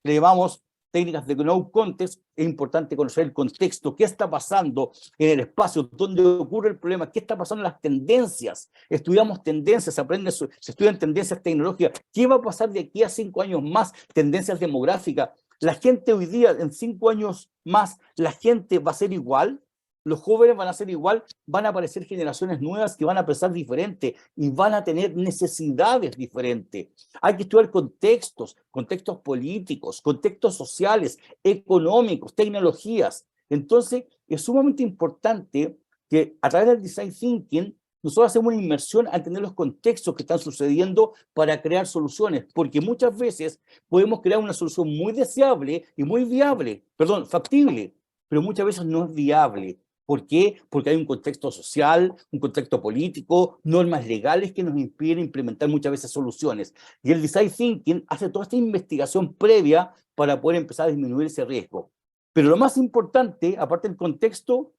le llamamos técnicas de no context. Es importante conocer el contexto, qué está pasando en el espacio, dónde ocurre el problema, qué está pasando en las tendencias. Estudiamos tendencias, se estudian tendencias tecnológicas. ¿Qué va a pasar de aquí a 5 años más? Tendencias demográficas. La gente hoy día, en 5 años más, ¿la gente va a ser igual? Los jóvenes van a ser igual, van a aparecer generaciones nuevas que van a pensar diferente y van a tener necesidades diferentes. Hay que estudiar contextos políticos, contextos sociales, económicos, tecnologías. Entonces, es sumamente importante que a través del design thinking nosotros hacemos una inmersión a entender los contextos que están sucediendo para crear soluciones, porque muchas veces podemos crear una solución muy deseable y muy factible, pero muchas veces no es viable. ¿Por qué? Porque hay un contexto social, un contexto político, normas legales que nos impiden implementar muchas veces soluciones. Y el design thinking hace toda esta investigación previa para poder empezar a disminuir ese riesgo. Pero lo más importante, aparte del contexto,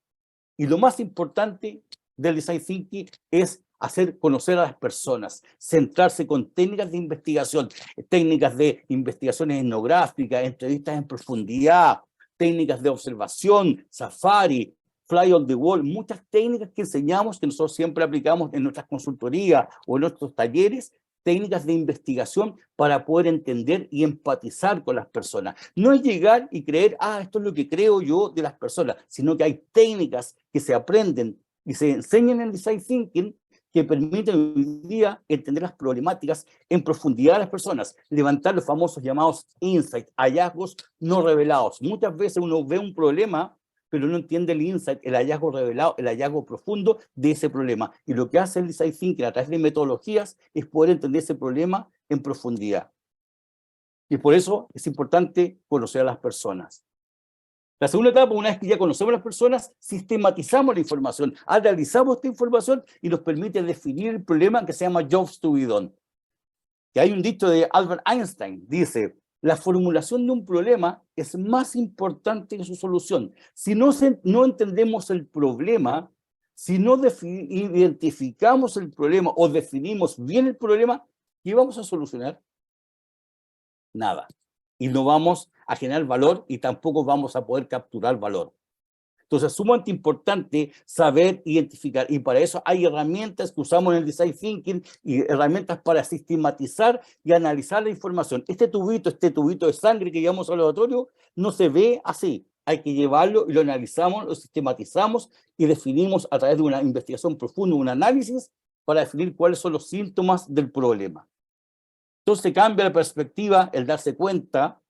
y lo más importante del design thinking es hacer conocer a las personas, centrarse con técnicas de investigación etnográficas, entrevistas en profundidad, técnicas de observación, safari, fly on the wall, muchas técnicas que enseñamos, que nosotros siempre aplicamos en nuestras consultorías o en nuestros talleres, técnicas de investigación para poder entender y empatizar con las personas. No es llegar y creer, esto es lo que creo yo de las personas, sino que hay técnicas que se aprenden y se enseñan en Design Thinking que permiten hoy día entender las problemáticas en profundidad de las personas, levantar los famosos llamados insights, hallazgos no revelados. Muchas veces uno ve un problema, pero no entiende el insight, el hallazgo revelado, el hallazgo profundo de ese problema. Y lo que hace el Design Thinking a través de metodologías es poder entender ese problema en profundidad. Y por eso es importante conocer a las personas. La segunda etapa, una vez que ya conocemos a las personas, sistematizamos la información, analizamos esta información y nos permite definir el problema que se llama jobs to be done. Que hay un dicho de Albert Einstein, dice, la formulación de un problema es más importante que su solución. Si no entendemos el problema, si no identificamos el problema o definimos bien el problema, ¿qué vamos a solucionar? Nada. Y no vamos a generar valor y tampoco vamos a poder capturar valor. Entonces es sumamente importante saber identificar, y para eso hay herramientas que usamos en el Design Thinking y herramientas para sistematizar y analizar la información. Este tubito de sangre que llevamos al laboratorio no se ve así. Hay que llevarlo y lo analizamos, lo sistematizamos y definimos a través de una investigación profunda, un análisis, para definir cuáles son los síntomas del problema. Entonces cambia la perspectiva el darse cuenta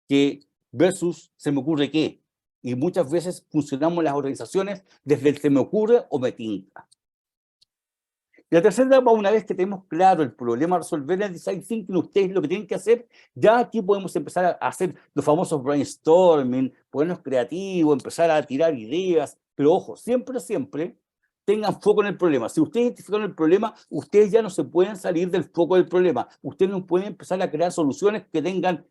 que versus se me ocurre qué. Y muchas veces funcionamos en las organizaciones desde el se me ocurre o me tinca. Y la tercera etapa, una vez que tenemos claro el problema a resolver en el Design Thinking, ustedes lo que tienen que hacer, ya aquí podemos empezar a hacer los famosos brainstorming, ponernos creativos, empezar a tirar ideas, pero ojo, siempre tengan foco en el problema. Si ustedes identifican el problema, ustedes ya no se pueden salir del foco del problema. Ustedes no pueden empezar a crear soluciones que tengan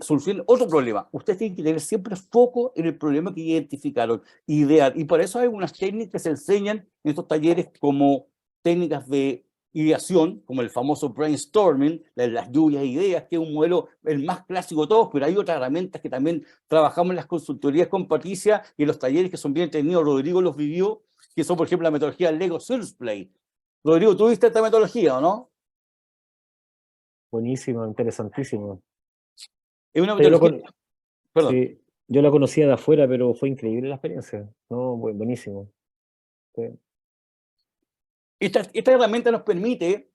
solucionen otro problema. Ustedes tienen que tener siempre foco en el problema que identificaron, idear. Y para eso hay unas técnicas que se enseñan en estos talleres como técnicas de ideación, como el famoso brainstorming, las lluvias de ideas, que es un modelo el más clásico de todos, pero hay otras herramientas que también trabajamos en las consultorías con Patricia y en los talleres que son bien entendidos. Rodrigo los vivió, que son, por ejemplo, la metodología Lego Search Play. Rodrigo, ¿tú viste esta metodología o no? Buenísimo, interesantísimo. Es una Yo lo, metodología... Perdón. sí, yo la conocía de afuera, pero fue increíble la experiencia. No, buenísimo. Sí. Esta herramienta nos permite,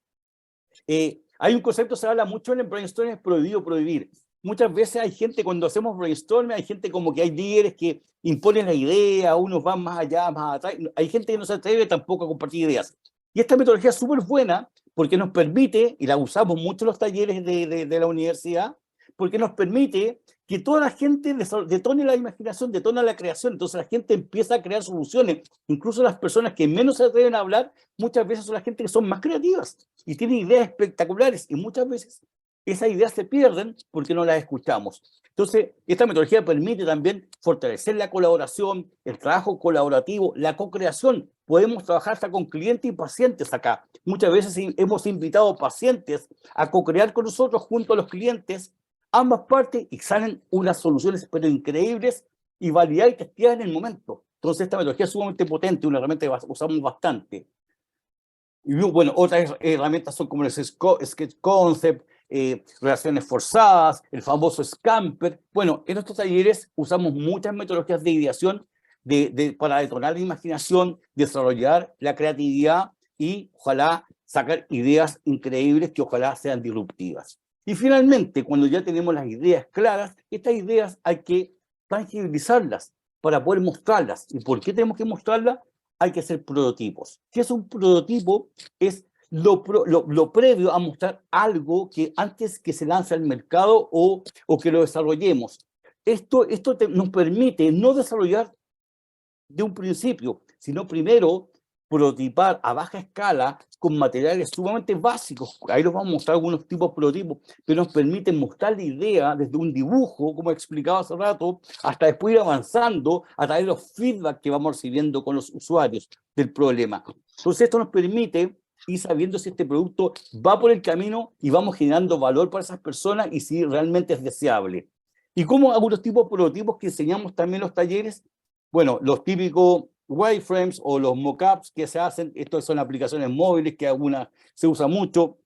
hay un concepto, se habla mucho en el brainstorming, es prohibido prohibir. Muchas veces hay gente, cuando hacemos brainstorming, hay gente como que hay líderes que imponen la idea, unos van más allá, más atrás. Hay gente que no se atreve tampoco a compartir ideas. Y esta metodología es súper buena porque nos permite, y la usamos mucho en los talleres de la universidad, porque nos permite que toda la gente detone la imaginación, detone la creación. Entonces la gente empieza a crear soluciones. Incluso las personas que menos se atreven a hablar, muchas veces son las gente que son más creativas y tienen ideas espectaculares, y muchas veces esas ideas se pierden porque no las escuchamos. Entonces, esta metodología permite también fortalecer la colaboración, el trabajo colaborativo, la co-creación. Podemos trabajar hasta con clientes y pacientes acá. Muchas veces hemos invitado pacientes a co-crear con nosotros junto a los clientes, ambas partes, y salen unas soluciones pero increíbles y validadas y testeadas en el momento. Entonces esta metodología es sumamente potente, una herramienta que usamos bastante. Y bueno, otras herramientas son como el Sketch Concept, relaciones forzadas, el famoso Scamper. Bueno, en estos talleres usamos muchas metodologías de ideación para detonar la imaginación, desarrollar la creatividad y ojalá sacar ideas increíbles que ojalá sean disruptivas. Y finalmente, cuando ya tenemos las ideas claras, estas ideas hay que tangibilizarlas para poder mostrarlas. ¿Y por qué tenemos que mostrarlas? Hay que hacer prototipos. ¿Qué es un prototipo? Es lo previo a mostrar algo que antes que se lance al mercado o que lo desarrollemos. Esto nos permite no desarrollar de un principio, sino primero prototipar a baja escala con materiales sumamente básicos. Ahí los vamos a mostrar algunos tipos de prototipos, pero nos permiten mostrar la idea desde un dibujo, como he explicado hace rato, hasta después ir avanzando a través de los feedback que vamos recibiendo con los usuarios del problema. Entonces esto nos permite ir sabiendo si este producto va por el camino y vamos generando valor para esas personas y si realmente es deseable. ¿Y cómo algunos tipos de prototipos que enseñamos también en los talleres? Bueno, los típicos wireframes o los mockups que se hacen, estos son aplicaciones móviles que algunas se usan mucho.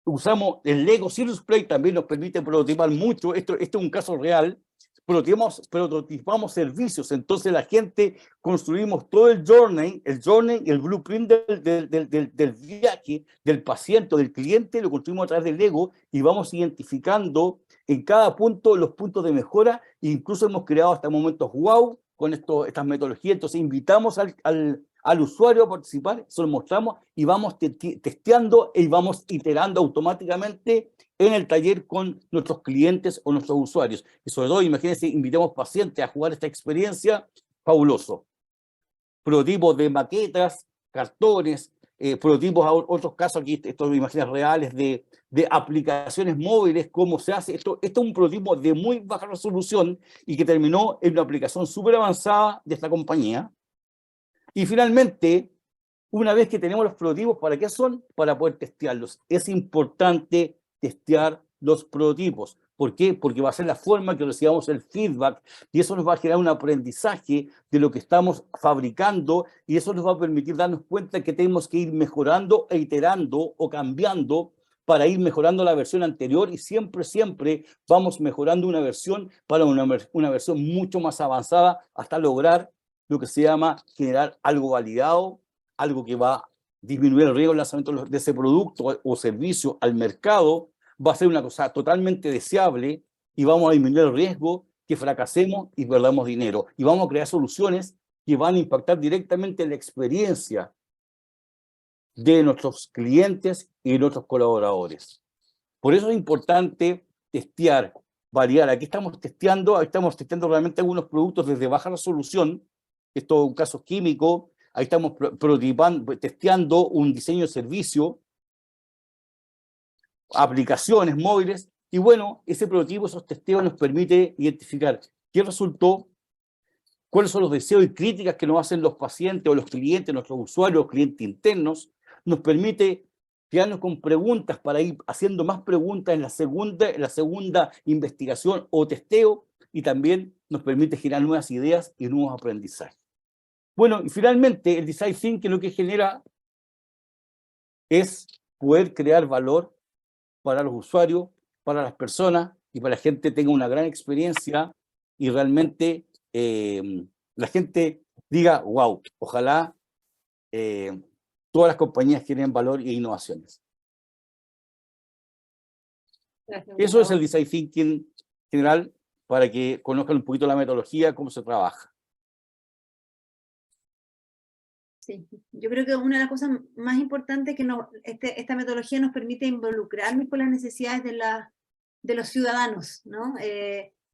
usamos el Lego Serious Play, también nos permite prototipar mucho. Esto es un caso real. Prototipamos servicios, entonces la gente construimos todo el journey y el blueprint del viaje, del paciente, del cliente, lo construimos a través del Lego y vamos identificando en cada punto los puntos de mejora, e incluso hemos creado hasta momentos wow con estas metodologías. Entonces invitamos al usuario a participar, se lo mostramos y vamos testeando y vamos iterando automáticamente en el taller con nuestros clientes o nuestros usuarios. Y sobre todo, imagínense, invitamos pacientes a jugar esta experiencia, fabuloso. Prototipos de maquetas, cartones, prototipos, a otros casos aquí, estos imágenes reales de aplicaciones móviles, cómo se hace. Esto es un prototipo de muy baja resolución y que terminó en una aplicación súper avanzada de esta compañía. Y finalmente, una vez que tenemos los prototipos, ¿para qué son? Para poder testearlos. Es importante testear los prototipos. ¿Por qué? Porque va a ser la forma que recibamos el feedback y eso nos va a generar un aprendizaje de lo que estamos fabricando y eso nos va a permitir darnos cuenta que tenemos que ir mejorando e iterando o cambiando para ir mejorando la versión anterior y siempre vamos mejorando una versión para una versión mucho más avanzada hasta lograr lo que se llama generar algo validado, algo que va a disminuir el riesgo del lanzamiento de ese producto o servicio al mercado, va a ser una cosa totalmente deseable y vamos a disminuir el riesgo que fracasemos y perdamos dinero. Y vamos a crear soluciones que van a impactar directamente en la experiencia de nuestros clientes y de nuestros colaboradores. Por eso es importante testear, variar. Aquí estamos testeando realmente algunos productos desde baja resolución. Esto es un caso químico. Ahí estamos prototipando, testeando un diseño de servicio, aplicaciones móviles, y bueno, ese prototipo, esos testeos nos permite identificar qué resultó, cuáles son los deseos y críticas que nos hacen los pacientes o los clientes, nuestros usuarios, los clientes internos, nos permite quedarnos con preguntas para ir haciendo más preguntas en la segunda investigación o testeo, y también nos permite generar nuevas ideas y nuevos aprendizajes. Bueno, y finalmente el Design Thinking lo que genera es poder crear valor para los usuarios, para las personas y para la gente tenga una gran experiencia y realmente la gente diga, wow, ojalá todas las compañías generen valor e innovaciones. Gracias, Eso es el Gustavo. Design Thinking general para que conozcan un poquito la metodología, cómo se trabaja. Sí, yo creo que una de las cosas más importantes que esta metodología nos permite involucrarnos con las necesidades de los ciudadanos, ¿no?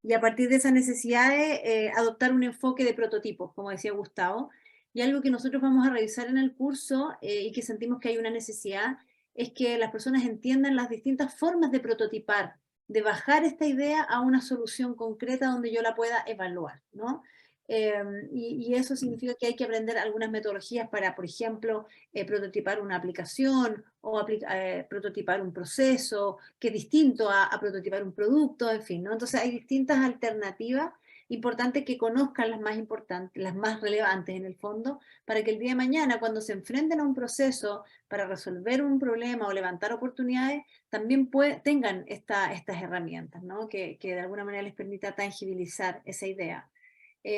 Y a partir de esas necesidades adoptar un enfoque de prototipos, como decía Gustavo. Y algo que nosotros vamos a revisar en el curso y que sentimos que hay una necesidad es que las personas entiendan las distintas formas de prototipar, de bajar esta idea a una solución concreta donde yo la pueda evaluar, ¿no? Y eso significa que hay que aprender algunas metodologías para, por ejemplo, prototipar una aplicación o prototipar un proceso, que es distinto a prototipar un producto, en fin, ¿no? Entonces hay distintas alternativas, importantes que conozcan las más importantes, las más relevantes en el fondo, para que el día de mañana, cuando se enfrenten a un proceso para resolver un problema o levantar oportunidades, también tengan estas herramientas, ¿no? Que de alguna manera les permita tangibilizar esa idea.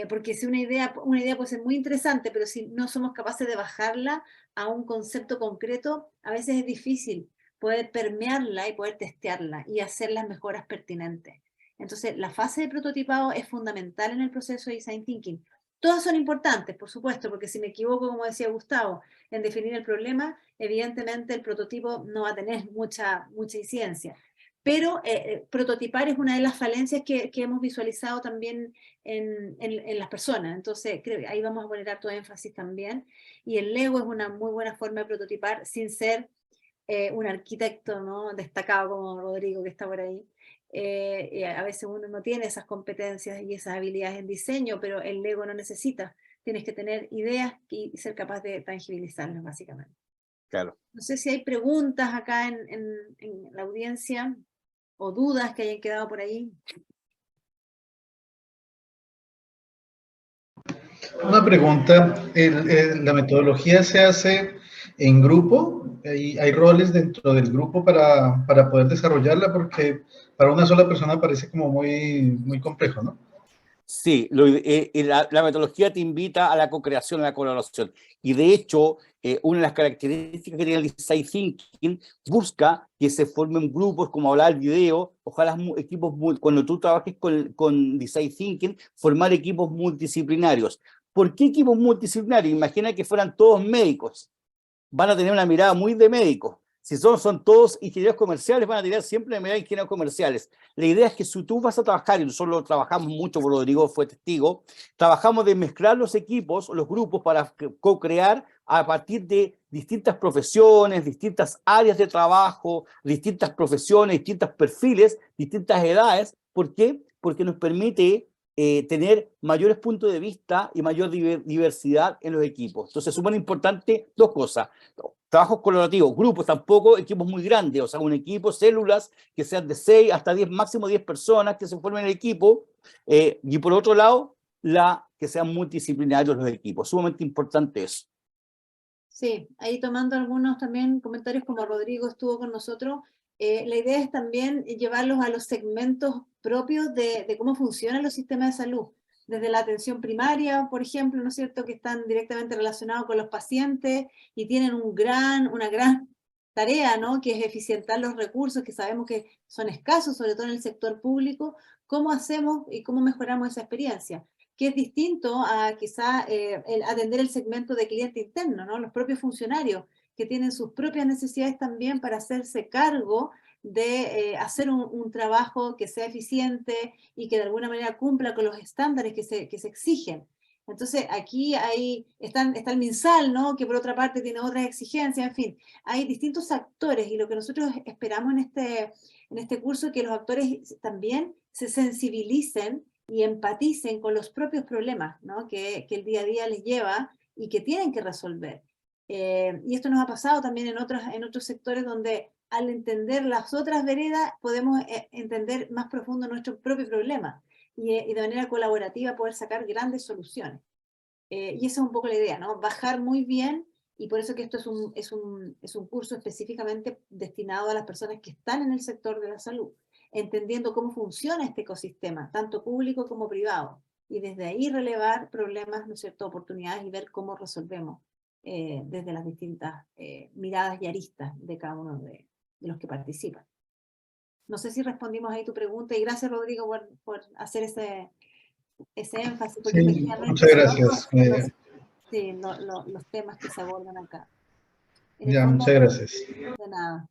Porque si una idea puede ser muy interesante, pero si no somos capaces de bajarla a un concepto concreto, a veces es difícil poder permearla y poder testearla y hacer las mejoras pertinentes. Entonces, la fase de prototipado es fundamental en el proceso de Design Thinking. Todas son importantes, por supuesto, porque si me equivoco, como decía Gustavo, en definir el problema, evidentemente el prototipo no va a tener mucha incidencia. Pero prototipar es una de las falencias que hemos visualizado también en las personas. Entonces, creo que ahí vamos a poner harto énfasis también. Y el Lego es una muy buena forma de prototipar sin ser un arquitecto, ¿no? Destacado como Rodrigo, que está por ahí. A veces uno no tiene esas competencias y esas habilidades en diseño, pero el Lego no necesita. Tienes que tener ideas y ser capaz de tangibilizarlas, básicamente. Claro. No sé si hay preguntas acá en la audiencia o dudas que hayan quedado por ahí. Una pregunta, la metodología se hace en grupo, hay roles dentro del grupo para poder desarrollarla, porque para una sola persona parece como muy complejo, ¿no? Sí, la metodología te invita a la co-creación, a la colaboración. Y de hecho, una de las características que tiene el Design Thinking busca que se formen grupos, como hablaba el video, ojalá equipos, cuando tú trabajes con Design Thinking, formar equipos multidisciplinarios. ¿Por qué equipos multidisciplinarios? Imagina que fueran todos médicos, van a tener una mirada muy de médicos. Si son todos ingenieros comerciales, van a tener siempre una mirada de ingenieros comerciales. La idea es que si tú vas a trabajar, y nosotros lo trabajamos mucho, Rodrigo fue testigo, trabajamos de mezclar los equipos, los grupos, para co-crear a partir de distintas profesiones, distintas áreas de trabajo, distintas profesiones, distintos perfiles, distintas edades. ¿Por qué? Porque nos permite tener mayores puntos de vista y mayor diversidad en los equipos. Entonces es súper importante dos cosas: trabajos colaborativos, grupos, tampoco equipos muy grandes, o sea, un equipo, células que sean de 6 hasta 10, máximo 10 personas que se formen el equipo, y por otro lado, que sean multidisciplinarios los equipos. Sumamente importante eso. Sí, ahí tomando algunos también comentarios como Rodrigo estuvo con nosotros, la idea es también llevarlos a los segmentos propios de cómo funcionan los sistemas de salud, desde la atención primaria, por ejemplo, ¿no es cierto?, que están directamente relacionados con los pacientes y tienen una gran tarea, ¿no?, que es eficientar los recursos que sabemos que son escasos, sobre todo en el sector público. ¿Cómo hacemos y cómo mejoramos esa experiencia? Que es distinto a quizá atender el segmento de cliente interno, ¿no? Los propios funcionarios que tienen sus propias necesidades también para hacerse cargo de hacer un trabajo que sea eficiente y que de alguna manera cumpla con los estándares que se exigen. Entonces aquí está el MinSal, ¿no?, que por otra parte tiene otras exigencias, en fin, hay distintos actores, y lo que nosotros esperamos en este curso es que los actores también se sensibilicen y empaticen con los propios problemas, ¿no?, que el día a día les lleva y que tienen que resolver. Y esto nos ha pasado también en otros sectores donde al entender las otras veredas podemos entender más profundo nuestro propio problema y de manera colaborativa poder sacar grandes soluciones. Y esa es un poco la idea, ¿no? Bajar muy bien, y por eso que esto es un curso específicamente destinado a las personas que están en el sector de la salud, entendiendo cómo funciona este ecosistema, tanto público como privado, y desde ahí relevar problemas, ¿no es cierto?, oportunidades, y ver cómo resolvemos desde las distintas miradas y aristas de cada uno de los que participan. No sé si respondimos ahí tu pregunta, y gracias, Rodrigo, por hacer ese énfasis, porque Sí, efectivamente muchas son gracias. los temas que se abordan acá. En el Ya, fondo, muchas gracias. de nada.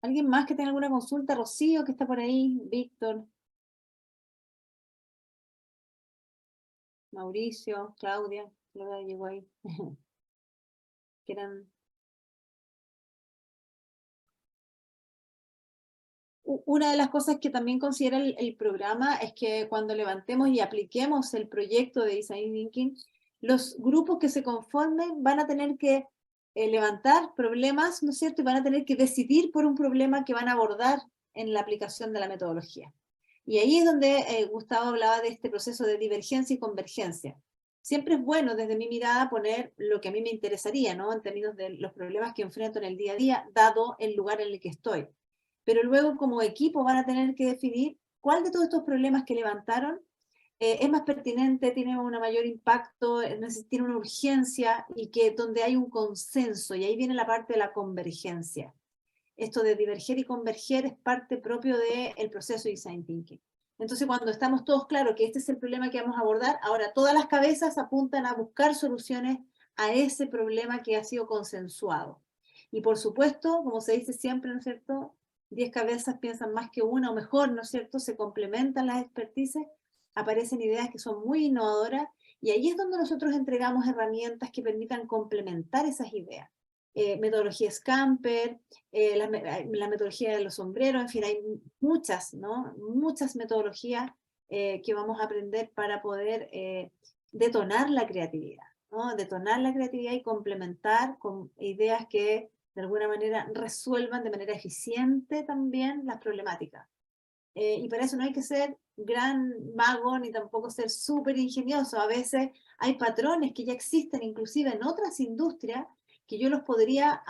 ¿Alguien más que tenga alguna consulta? Rocío, que está por ahí, Víctor, Mauricio, Claudia, llegó ahí. ¿Quieran? Una de las cosas que también considera el programa es que cuando levantemos y apliquemos el proyecto de Design Thinking, los grupos que se conformen van a tener que levantar problemas, ¿no es cierto?, y van a tener que decidir por un problema que van a abordar en la aplicación de la metodología. Y ahí es donde Gustavo hablaba de este proceso de divergencia y convergencia. Siempre es bueno, desde mi mirada, poner lo que a mí me interesaría, ¿no?, en términos de los problemas que enfrento en el día a día, dado el lugar en el que estoy. Pero luego como equipo van a tener que definir cuál de todos estos problemas que levantaron es más pertinente, tiene un mayor impacto, tiene una urgencia, y que donde hay un consenso, y ahí viene la parte de la convergencia. Esto de diverger y converger es parte propio del proceso de Design Thinking. Entonces, cuando estamos todos claros que este es el problema que vamos a abordar, ahora todas las cabezas apuntan a buscar soluciones a ese problema que ha sido consensuado. Y por supuesto, como se dice siempre, ¿no es cierto?, 10 cabezas piensan más que una, o mejor, ¿no es cierto?, se complementan las expertices, aparecen ideas que son muy innovadoras, y ahí es donde nosotros entregamos herramientas que permitan complementar esas ideas. Metodología Scamper, la metodología de los sombreros, en fin, hay muchas, ¿no?, muchas metodologías que vamos a aprender para poder detonar la creatividad, ¿no?, detonar la creatividad y complementar con ideas que de alguna manera resuelvan de manera eficiente también las problemáticas. y para eso no hay que ser gran mago ni tampoco ser súper ingenioso. A veces hay patrones que ya existen inclusive en otras industrias que yo los podría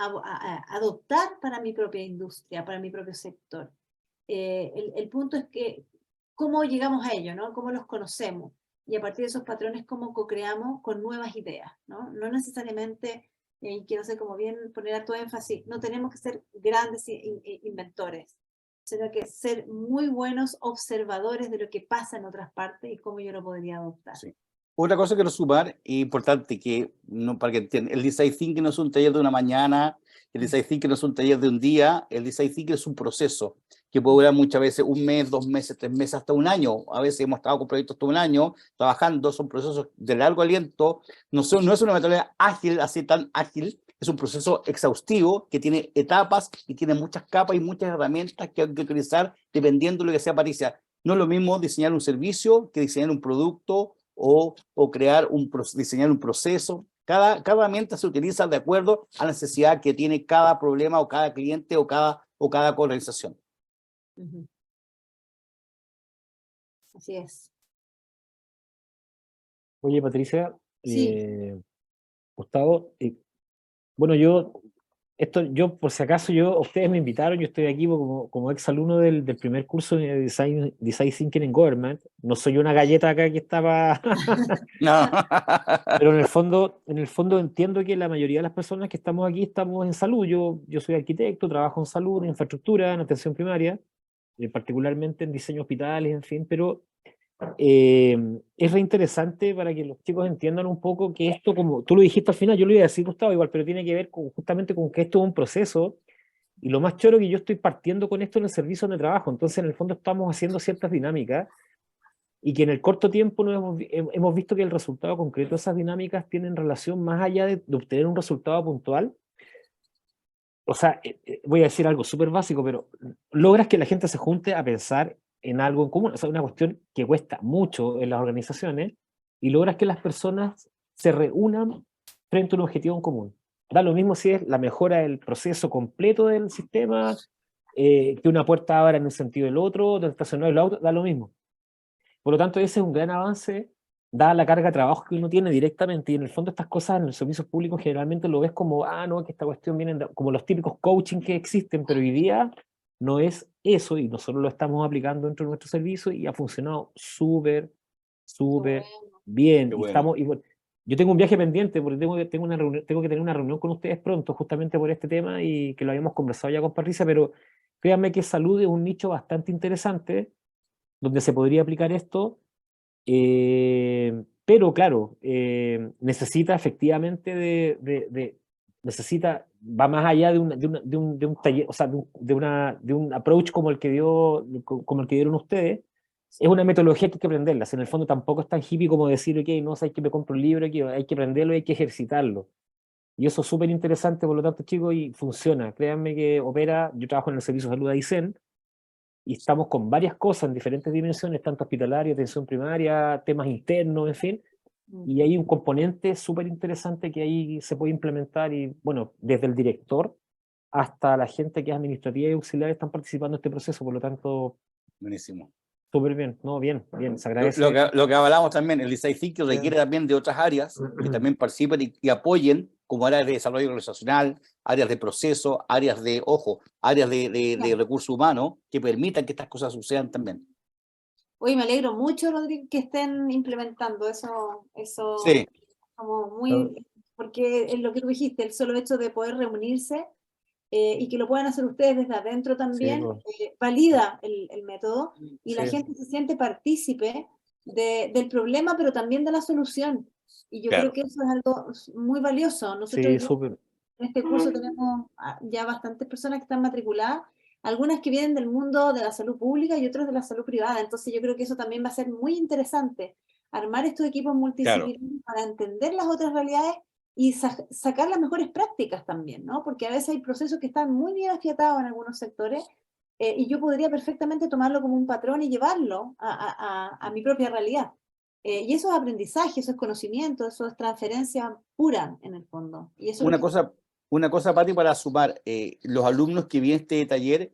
adoptar para mi propia industria, para mi propio sector. El punto es que cómo llegamos a ello, ¿no? Cómo los conocemos. Y a partir de esos patrones, cómo co-creamos con nuevas ideas, ¿no? No necesariamente, y quiero hacer como bien poner a todo énfasis, no tenemos que ser grandes inventores, sino que ser muy buenos observadores de lo que pasa en otras partes y cómo yo lo podría adoptar. Sí. Otra cosa que quiero sumar, importante, que no, para que entiendan, el Design Thinking no es un taller de una mañana, el Design Thinking no es un taller de un día, el Design Thinking es un proceso que puede durar muchas veces 1 mes, 2 meses, 3 meses, hasta 1 año. A veces hemos estado con proyectos todo 1 año trabajando, son procesos de largo aliento, no es una metodología ágil, así tan ágil, es un proceso exhaustivo que tiene etapas y tiene muchas capas y muchas herramientas que hay que utilizar dependiendo de lo que sea Patricia. No es lo mismo diseñar un servicio que diseñar un producto o crear diseñar un proceso. Cada herramienta se utiliza de acuerdo a la necesidad que tiene cada problema o cada cliente o cada organización. Así es. Oye, Patricia, Sí. Gustavo, bueno, yo por si acaso, ustedes me invitaron, yo estoy aquí como ex alumno del primer curso de Design Thinking en Government. No soy una galleta acá que estaba... No. Pero en el fondo entiendo que la mayoría de las personas que estamos aquí estamos en salud. Yo soy arquitecto, trabajo en salud, en infraestructura, en atención primaria, particularmente en diseño de hospitales, en fin, pero es reinteresante para que los chicos entiendan un poco que esto, como tú lo dijiste al final, yo lo iba a decir, Gustavo, igual, pero tiene que ver justamente con que esto es un proceso, y lo más choro que yo estoy partiendo con esto en el servicio donde trabajo. Entonces en el fondo estamos haciendo ciertas dinámicas y que en el corto tiempo hemos visto que el resultado concreto de esas dinámicas tienen relación más allá de obtener un resultado puntual. O sea, voy a decir algo súper básico, pero logras que la gente se junte a pensar en algo en común. O sea, una cuestión que cuesta mucho en las organizaciones, y logras que las personas se reúnan frente a un objetivo en común. Da lo mismo si es la mejora del proceso completo del sistema, que una puerta abra en el sentido del otro, del estacionar el auto, da lo mismo. Por lo tanto, ese es un gran avance, dada la carga de trabajo que uno tiene directamente, y en el fondo estas cosas en los servicios públicos generalmente lo ves como, no, que esta cuestión viene como los típicos coaching que existen, pero hoy día no es eso, y nosotros lo estamos aplicando dentro de nuestro servicio y ha funcionado súper bien. Qué Y bueno. bueno, yo tengo un viaje pendiente porque tengo que tener una reunión con ustedes pronto justamente por este tema, y que lo habíamos conversado ya con Patricia, pero créanme que salud es un nicho bastante interesante donde se podría aplicar esto, pero claro, necesita efectivamente va más allá de un taller, o sea, de un approach como el que dieron ustedes. Es una metodología que hay que aprenderla. En el fondo tampoco es tan hippie como decir, ok, no sé, hay que me compro un libro, hay que aprenderlo y hay que ejercitarlo. Y eso es súper interesante, por lo tanto, chicos, y funciona. Créanme que opera. Yo trabajo en el servicio de salud de Aysén, y estamos con varias cosas en diferentes dimensiones, tanto hospitalaria, atención primaria, temas internos, en fin, y hay un componente súper interesante que ahí se puede implementar, y bueno, desde el director hasta la gente que es administrativa y auxiliar están participando en este proceso, por lo tanto, Buenísimo. súper bien, no, bien, se agradece. Lo que hablamos también, el Design Thinking requiere también de otras áreas que también participen y apoyen, como áreas de desarrollo organizacional, áreas de proceso, áreas de recursos humanos, que permitan que estas cosas sucedan también. Hoy me alegro mucho, Rodrigo, que estén implementando eso Sí. como muy, porque es lo que tú dijiste, el solo hecho de poder reunirse y que lo puedan hacer ustedes desde adentro también, valida el método, y la gente se siente partícipe del problema, pero también de la solución. Y yo creo que eso es algo muy valioso. Nosotros en este curso tenemos ya bastantes personas que están matriculadas, algunas que vienen del mundo de la salud pública y otras de la salud privada. Entonces yo creo que eso también va a ser muy interesante, armar estos equipos multidisciplinarios para entender las otras realidades y sacar las mejores prácticas también, ¿no? Porque a veces hay procesos que están muy bien afiatados en algunos sectores, y yo podría perfectamente tomarlo como un patrón y llevarlo a mi propia realidad. Y eso es aprendizaje, eso es conocimiento, eso es transferencia pura en el fondo. Y eso Una cosa, Pati, para sumar, los alumnos que vienen a este taller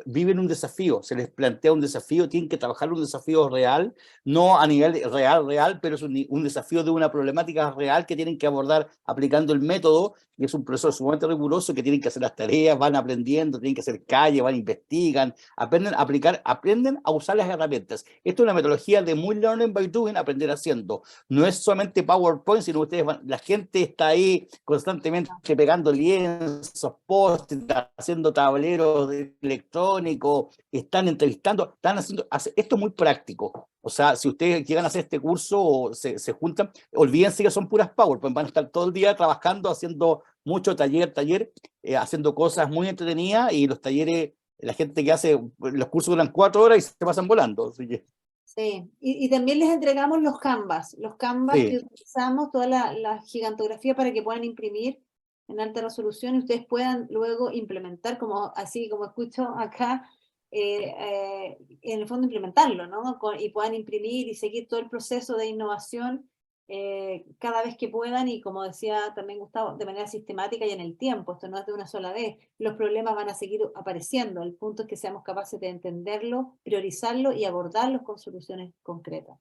viven un desafío, se les plantea un desafío, tienen que trabajar un desafío real, no a nivel real, pero es un desafío de una problemática real que tienen que abordar aplicando el método, y es un proceso sumamente riguroso que tienen que hacer las tareas, van aprendiendo, tienen que hacer calle, van, investigan, aprenden a aplicar, aprenden a usar las herramientas. Esto es una metodología de muy learning by doing, aprender haciendo. No es solamente PowerPoint, sino ustedes la gente está ahí constantemente pegando lienzos, post-it, haciendo tableros electrónicos, están entrevistando, están haciendo, esto es muy práctico. O sea, si ustedes llegan a hacer este curso o se juntan, olvídense que son puras PowerPoint, van a estar todo el día trabajando, haciendo mucho taller, haciendo cosas muy entretenidas, y los talleres, la gente que hace los cursos duran 4 horas y se pasan volando. Así que, Sí, y también les entregamos los canvas Sí. que utilizamos, toda la gigantografía para que puedan imprimir en alta resolución y ustedes puedan luego implementar, así como escucho acá, en el fondo implementarlo, ¿no? Y puedan imprimir y seguir todo el proceso de innovación cada vez que puedan, y como decía también Gustavo, de manera sistemática y en el tiempo. Esto no es de una sola vez, los problemas van a seguir apareciendo, el punto es que seamos capaces de entenderlo, priorizarlo y abordarlos con soluciones concretas.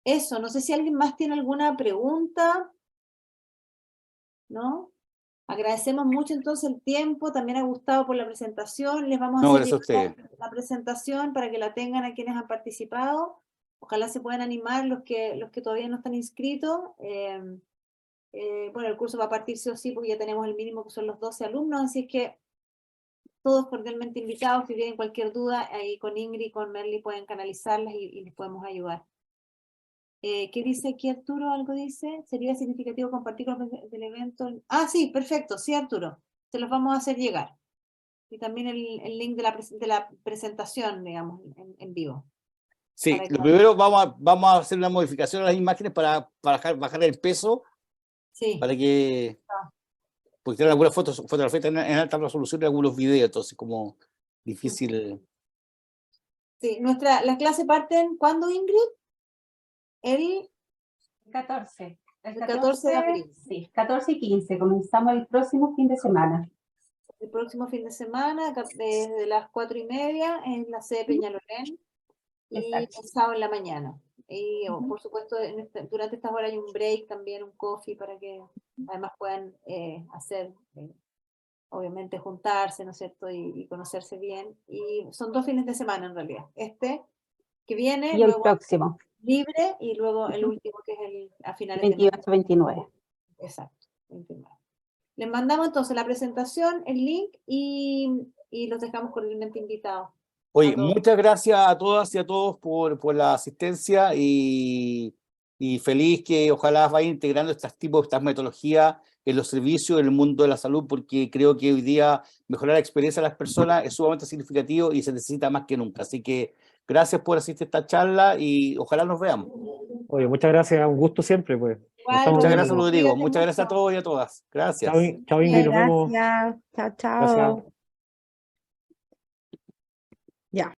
Eso, no sé si alguien más tiene alguna pregunta, ¿no? Agradecemos mucho entonces el tiempo, también a Gustavo por la presentación, les vamos a no, hacer gracias a llegar ustedes. la presentación para que la tengan a quienes han participado. Ojalá se puedan animar los que todavía no están inscritos. Bueno, el curso va a partir sí o sí porque ya tenemos el mínimo, que son los 12 alumnos, así que todos cordialmente invitados. Si tienen cualquier duda, ahí con Ingrid y con Merly pueden canalizarlas y les podemos ayudar. ¿Qué dice aquí Arturo? ¿Algo dice? ¿Sería significativo compartir con los del evento? Ah, sí, perfecto, sí, Arturo. Se los vamos a hacer llegar. Y también el link de la presentación, digamos, en vivo. Sí, Para que- lo primero vamos a hacer una modificación a las imágenes para bajar el peso, Sí, para que, porque tienen algunas fotografías en alta resolución y algunos videos, entonces como difícil. sí. Las clases parten, ¿cuándo, Ingrid? El 14. El 14 de abril. Sí, 14 y 15. Comenzamos el próximo fin de semana. El próximo fin de semana, desde las 4:30, en la sede Peñalolén, y Exacto. el sábado en la mañana. Y por supuesto, durante estas horas hay un break también, un coffee, para que además puedan hacer, obviamente juntarse, ¿no es cierto? Y conocerse bien. Y son 2 fines de semana en realidad. Este que viene, Y el luego próximo, libre, y luego el último que es a finales de mayo. 28-29. Exacto, 29. Les mandamos entonces la presentación, el link, y los dejamos cordialmente invitados. Oye, a todos. muchas gracias a todas y a todos por la asistencia, y feliz que ojalá vayan integrando estas metodologías en los servicios, en el mundo de la salud, porque creo que hoy día mejorar la experiencia de las personas es sumamente significativo y se necesita más que nunca. Así que gracias por asistir a esta charla y ojalá nos veamos. Oye, muchas gracias, un gusto siempre, pues. Nos Igual, estamos Muchas viendo. gracias, Rodrigo. cuídate Muchas gracias a mucho. todos y a todas. Gracias. Chao, Ingrid, nos vemos. Gracias. Chao, Gracias. chao. Ya.